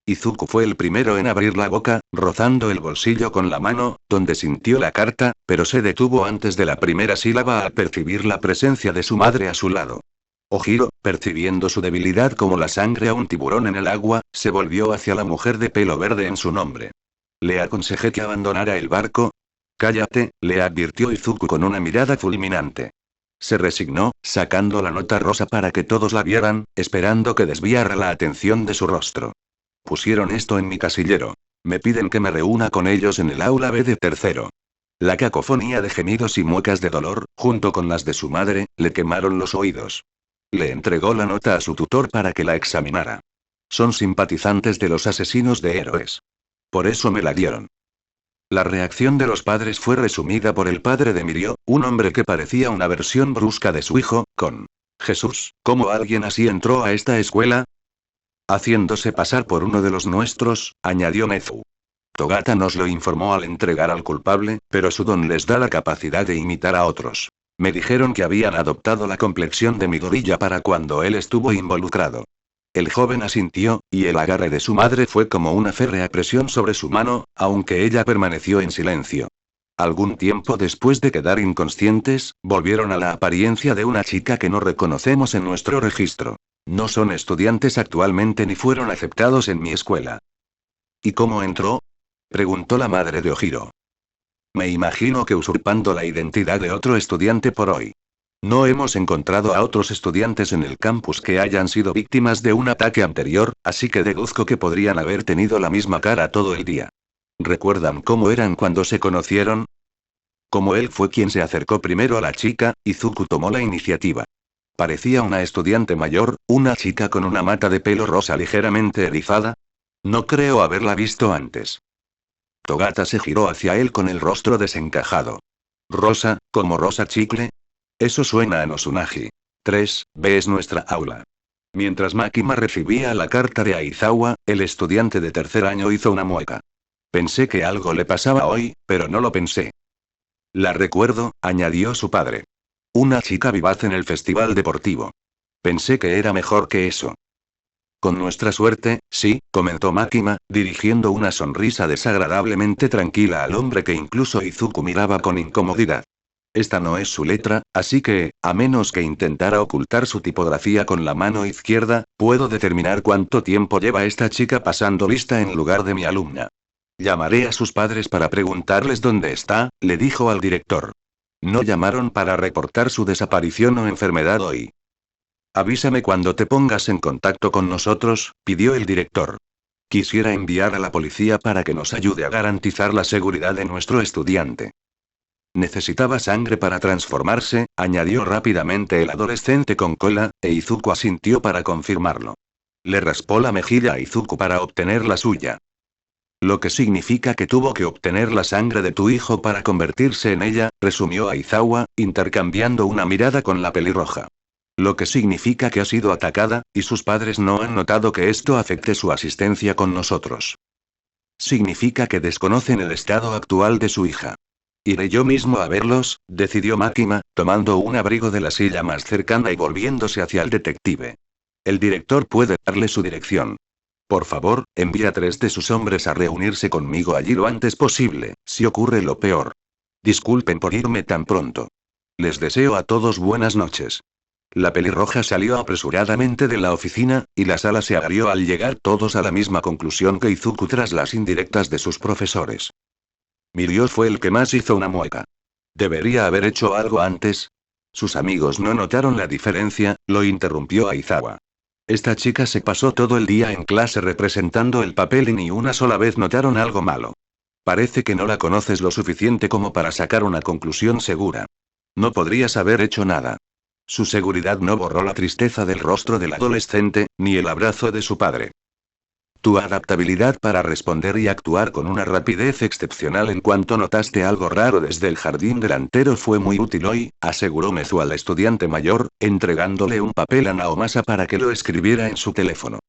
[SPEAKER 1] Izuku fue el primero en abrir la boca, rozando el bolsillo con la mano, donde sintió la carta, pero se detuvo antes de la primera sílaba al percibir la presencia de su madre a su lado. Ojiro, percibiendo su debilidad como la sangre a un tiburón en el agua, se volvió hacia la mujer de pelo verde en su nombre. Le aconsejé que abandonara el barco. Cállate, le advirtió Izuku con una mirada fulminante. Se resignó, sacando la nota rosa para que todos la vieran, esperando que desviara la atención de su rostro. Pusieron esto en mi casillero. Me piden que me reúna con ellos en el aula B de tercero. La cacofonía de gemidos y muecas de dolor, junto con las de su madre, le quemaron los oídos. Le entregó la nota a su tutor para que la examinara. Son simpatizantes de los asesinos de héroes. Por eso me la dieron. La reacción de los padres fue resumida por el padre de Mirio, un hombre que parecía una versión brusca de su hijo, con Jesús, ¿cómo alguien así entró a esta escuela? Haciéndose pasar por uno de los nuestros, añadió Nezu. Togata nos lo informó al entregar al culpable, pero su don les da la capacidad de imitar a otros. Me dijeron que habían adoptado la complexión de Midoriya para cuando él estuvo involucrado. El joven asintió, y el agarre de su madre fue como una férrea presión sobre su mano, aunque ella permaneció en silencio. Algún tiempo después de quedar inconscientes, volvieron a la apariencia de una chica que no reconocemos en nuestro registro. No son estudiantes actualmente ni fueron aceptados en mi escuela. ¿Y cómo entró? Preguntó la madre de Ojiro. Me imagino que usurpando la identidad de otro estudiante por hoy. No hemos encontrado a otros estudiantes en el campus que hayan sido víctimas de un ataque anterior, así que deduzco que podrían haber tenido la misma cara todo el día. ¿Recuerdan cómo eran cuando se conocieron? Como él fue quien se acercó primero a la chica, Izuku tomó la iniciativa. Parecía una estudiante mayor, una chica con una mata de pelo rosa ligeramente erizada. No creo haberla visto antes. Togata se giró hacia él con el rostro desencajado. Rosa, como rosa chicle. Eso suena a Nosunagi. 3B es nuestra aula. Mientras Makima recibía la carta de Aizawa, el estudiante de tercer año hizo una mueca. Pensé que algo le pasaba hoy, pero no lo pensé. La recuerdo, añadió su padre. Una chica vivaz en el festival deportivo. Pensé que era mejor que eso. Con nuestra suerte, sí, comentó Makima, dirigiendo una sonrisa desagradablemente tranquila al hombre que incluso Izuku miraba con incomodidad. Esta no es su letra, así que, a menos que intentara ocultar su tipografía con la mano izquierda, puedo determinar cuánto tiempo lleva esta chica pasando lista en lugar de mi alumna. Llamaré a sus padres para preguntarles dónde está, le dijo al director. No llamaron para reportar su desaparición o enfermedad hoy. Avísame cuando te pongas en contacto con nosotros, pidió el director. Quisiera enviar a la policía para que nos ayude a garantizar la seguridad de nuestro estudiante. Necesitaba sangre para transformarse, añadió rápidamente el adolescente con cola, e Izuku asintió para confirmarlo. Le raspó la mejilla a Izuku para obtener la suya. Lo que significa que tuvo que obtener la sangre de tu hijo para convertirse en ella, resumió Aizawa, intercambiando una mirada con la pelirroja. Lo que significa que ha sido atacada, y sus padres no han notado que esto afecte su asistencia con nosotros. Significa que desconocen el estado actual de su hija. Iré yo mismo a verlos, decidió Makima, tomando un abrigo de la silla más cercana y volviéndose hacia el detective. El director puede darle su dirección. Por favor, envía 3 de sus hombres a reunirse conmigo allí lo antes posible, si ocurre lo peor. Disculpen por irme tan pronto. Les deseo a todos buenas noches. La pelirroja salió apresuradamente de la oficina, y la sala se agrió al llegar todos a la misma conclusión que Izuku tras las indirectas de sus profesores. Mirio fue el que más hizo una mueca. ¿Debería haber hecho algo antes? Sus amigos no notaron la diferencia, lo interrumpió Aizawa. Esta chica se pasó todo el día en clase representando el papel y ni una sola vez notaron algo malo. Parece que no la conoces lo suficiente como para sacar una conclusión segura. No podrías haber hecho nada. Su seguridad no borró la tristeza del rostro del adolescente, ni el abrazo de su padre. Tu adaptabilidad para responder y actuar con una rapidez excepcional en cuanto notaste algo raro desde el jardín delantero fue muy útil hoy, aseguró Mezu al estudiante mayor, entregándole un papel a Naomasa para que lo escribiera en su teléfono.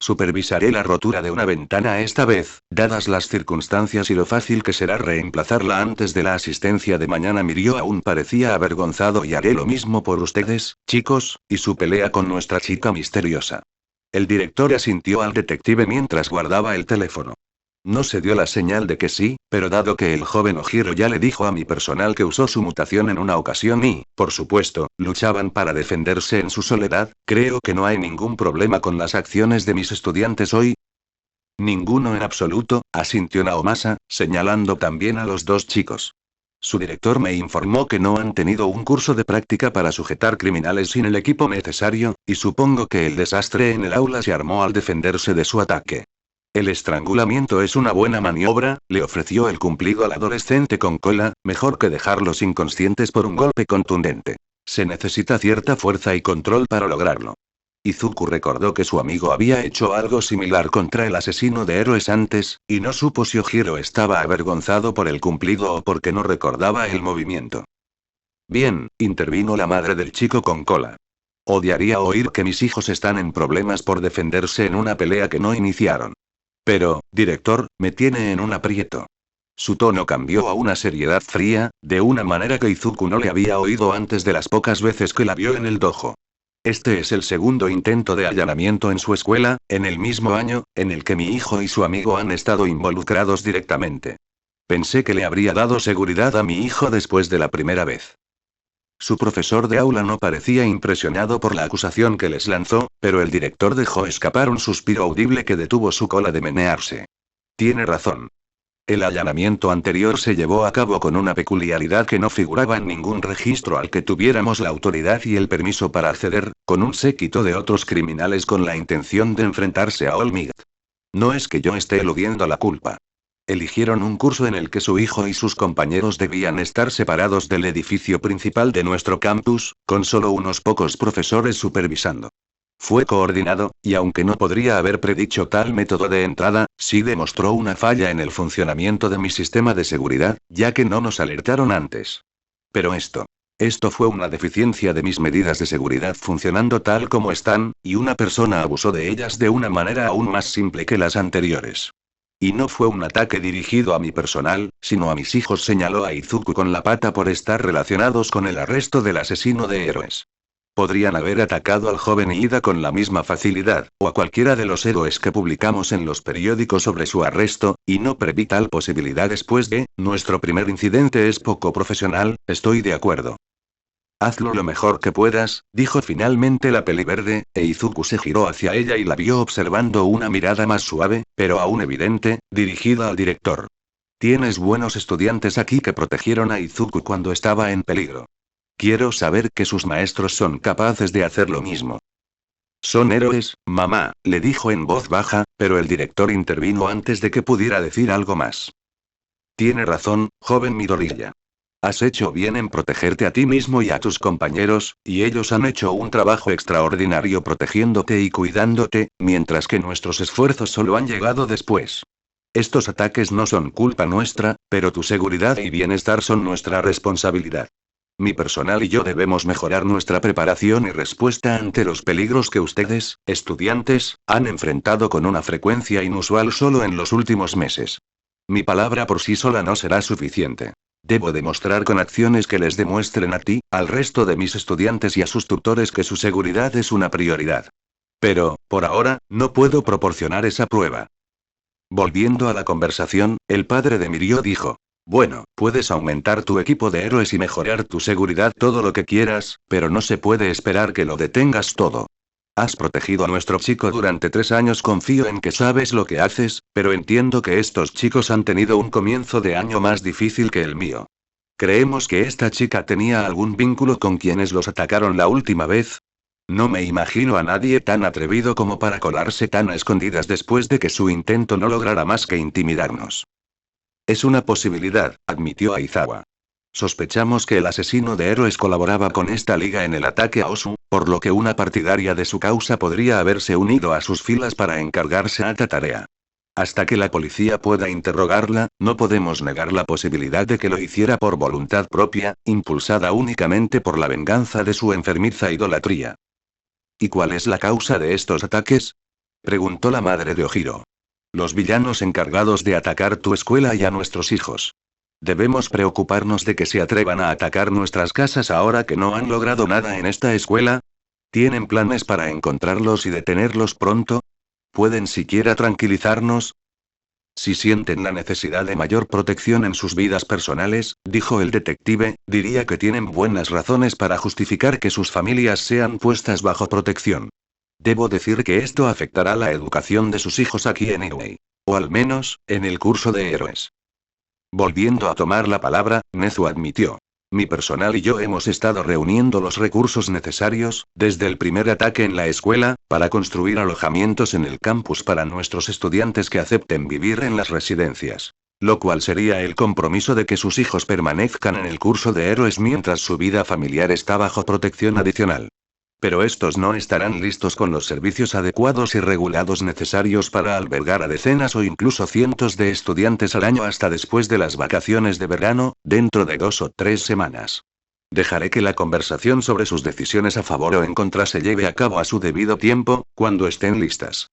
[SPEAKER 1] Supervisaré la rotura de una ventana esta vez, dadas las circunstancias y lo fácil que será reemplazarla antes de la asistencia de mañana. Mirio aún parecía avergonzado y haré lo mismo por ustedes, chicos, y su pelea con nuestra chica misteriosa. El director asintió al detective mientras guardaba el teléfono. No se dio la señal de que sí, pero dado que el joven Ojiro ya le dijo a mi personal que usó su mutación en una ocasión y, por supuesto, luchaban para defenderse en su soledad, creo que no hay ningún problema con las acciones de mis estudiantes hoy. Ninguno en absoluto, asintió Naomasa, señalando también a los 2 chicos. Su director me informó que no han tenido un curso de práctica para sujetar criminales sin el equipo necesario, y supongo que el desastre en el aula se armó al defenderse de su ataque. El estrangulamiento es una buena maniobra, le ofreció el cumplido al adolescente con cola, mejor que dejarlos inconscientes por un golpe contundente. Se necesita cierta fuerza y control para lograrlo. Izuku recordó que su amigo había hecho algo similar contra el asesino de héroes antes, y no supo si Ojiro estaba avergonzado por el cumplido o porque no recordaba el movimiento. Bien, intervino la madre del chico con cola. Odiaría oír que mis hijos están en problemas por defenderse en una pelea que no iniciaron. Pero, director, me tiene en un aprieto. Su tono cambió a una seriedad fría, de una manera que Izuku no le había oído antes de las pocas veces que la vio en el dojo. Este es el segundo intento de allanamiento en su escuela, en el mismo año, en el que mi hijo y su amigo han estado involucrados directamente. Pensé que le habría dado seguridad a mi hijo después de la primera vez. Su profesor de aula no parecía impresionado por la acusación que les lanzó, pero el director dejó escapar un suspiro audible que detuvo su cola de menearse. Tiene razón. El allanamiento anterior se llevó a cabo con una peculiaridad que no figuraba en ningún registro al que tuviéramos la autoridad y el permiso para acceder, con un séquito de otros criminales con la intención de enfrentarse a Olmigt. No es que yo esté eludiendo la culpa. Eligieron un curso en el que su hijo y sus compañeros debían estar separados del edificio principal de nuestro campus, con solo unos pocos profesores supervisando. Fue coordinado, y aunque no podría haber predicho tal método de entrada, sí demostró una falla en el funcionamiento de mi sistema de seguridad, ya que no nos alertaron antes. Pero esto fue una deficiencia de mis medidas de seguridad funcionando tal como están, y una persona abusó de ellas de una manera aún más simple que las anteriores. Y no fue un ataque dirigido a mi personal, sino a mis hijos, señaló a Izuku con la pata, por estar relacionados con el arresto del asesino de héroes. Podrían haber atacado al joven Ida con la misma facilidad, o a cualquiera de los héroes que publicamos en los periódicos sobre su arresto, y no preví tal posibilidad después de, nuestro primer incidente es poco profesional, estoy de acuerdo. Hazlo lo mejor que puedas, dijo finalmente la peliverde, e Izuku se giró hacia ella y la vio observando una mirada más suave, pero aún evidente, dirigida al director. Tienes buenos estudiantes aquí que protegieron a Izuku cuando estaba en peligro. Quiero saber que sus maestros son capaces de hacer lo mismo. Son héroes, mamá, le dijo en voz baja, pero el director intervino antes de que pudiera decir algo más. Tiene razón, joven Midoriya. Has hecho bien en protegerte a ti mismo y a tus compañeros, y ellos han hecho un trabajo extraordinario protegiéndote y cuidándote, mientras que nuestros esfuerzos solo han llegado después. Estos ataques no son culpa nuestra, pero tu seguridad y bienestar son nuestra responsabilidad. Mi personal y yo debemos mejorar nuestra preparación y respuesta ante los peligros que ustedes, estudiantes, han enfrentado con una frecuencia inusual solo en los últimos meses. Mi palabra por sí sola no será suficiente. Debo demostrar con acciones que les demuestren a ti, al resto de mis estudiantes y a sus tutores que su seguridad es una prioridad. Pero, por ahora, no puedo proporcionar esa prueba. Volviendo a la conversación, el padre de Mirio dijo: bueno, puedes aumentar tu equipo de héroes y mejorar tu seguridad todo lo que quieras, pero no se puede esperar que lo detengas todo. Has protegido a nuestro chico durante 3 años, confío en que sabes lo que haces, pero entiendo que estos chicos han tenido un comienzo de año más difícil que el mío. Creemos que esta chica tenía algún vínculo con quienes los atacaron la última vez. No me imagino a nadie tan atrevido como para colarse tan a escondidas después de que su intento no lograra más que intimidarnos. Es una posibilidad, admitió Aizawa. Sospechamos que el asesino de héroes colaboraba con esta liga en el ataque a Osu, por lo que una partidaria de su causa podría haberse unido a sus filas para encargarse a esta tarea. Hasta que la policía pueda interrogarla, no podemos negar la posibilidad de que lo hiciera por voluntad propia, impulsada únicamente por la venganza de su enfermiza idolatría. ¿Y cuál es la causa de estos ataques?, preguntó la madre de Ojiro. Los villanos encargados de atacar tu escuela y a nuestros hijos. ¿Debemos preocuparnos de que se atrevan a atacar nuestras casas ahora que no han logrado nada en esta escuela? ¿Tienen planes para encontrarlos y detenerlos pronto? ¿Pueden siquiera tranquilizarnos? Si sienten la necesidad de mayor protección en sus vidas personales, dijo el detective, diría que tienen buenas razones para justificar que sus familias sean puestas bajo protección. Debo decir que esto afectará la educación de sus hijos aquí en Ewei. O al menos, en el curso de héroes. Volviendo a tomar la palabra, Nezu admitió. Mi personal y yo hemos estado reuniendo los recursos necesarios, desde el primer ataque en la escuela, para construir alojamientos en el campus para nuestros estudiantes que acepten vivir en las residencias. Lo cual sería el compromiso de que sus hijos permanezcan en el curso de héroes mientras su vida familiar está bajo protección adicional. Pero estos no estarán listos con los servicios adecuados y regulados necesarios para albergar a decenas o incluso cientos de estudiantes al año hasta después de las vacaciones de verano, dentro de 2 o 3 semanas. Dejaré que la conversación sobre sus decisiones a favor o en contra se lleve a cabo a su debido tiempo, cuando estén listas.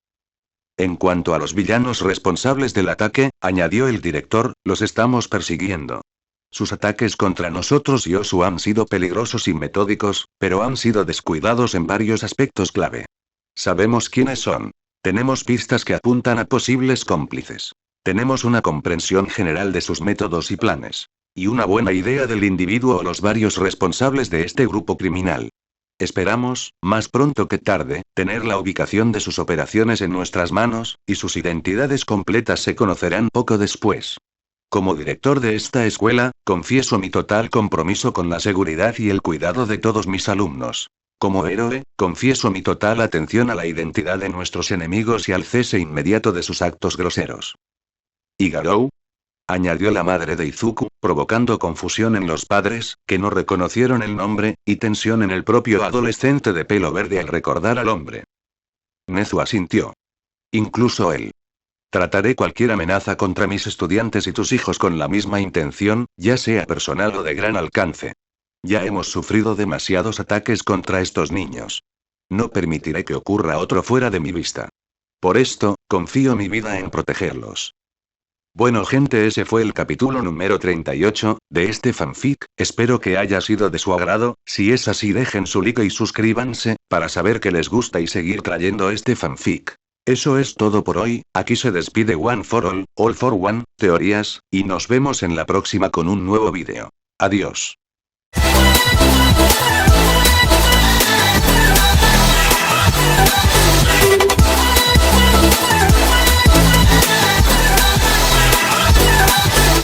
[SPEAKER 1] En cuanto a los villanos responsables del ataque, añadió el director, los estamos persiguiendo. Sus ataques contra nosotros y Osu han sido peligrosos y metódicos, pero han sido descuidados en varios aspectos clave. Sabemos quiénes son. Tenemos pistas que apuntan a posibles cómplices. Tenemos una comprensión general de sus métodos y planes. Y una buena idea del individuo o los varios responsables de este grupo criminal. Esperamos, más pronto que tarde, tener la ubicación de sus operaciones en nuestras manos, y sus identidades completas se conocerán poco después. Como director de esta escuela, confieso mi total compromiso con la seguridad y el cuidado de todos mis alumnos. Como héroe, confieso mi total atención a la identidad de nuestros enemigos y al cese inmediato de sus actos groseros. ¿Y Garou? añadió la madre de Izuku, provocando confusión en los padres, que no reconocieron el nombre, y tensión en el propio adolescente de pelo verde al recordar al hombre. Nezu asintió. Incluso él. Trataré cualquier amenaza contra mis estudiantes y tus hijos con la misma intención, ya sea personal o de gran alcance. Ya hemos sufrido demasiados ataques contra estos niños. No permitiré que ocurra otro fuera de mi vista. Por esto, confío mi vida en protegerlos. Bueno gente, ese fue el capítulo número 38, de este fanfic, espero que haya sido de su agrado, si es así dejen su like y suscríbanse, para saber que les gusta y seguir trayendo este fanfic. Eso es todo por hoy, aquí se despide One for All for One, teorías, y nos vemos en la próxima con un nuevo vídeo. Adiós.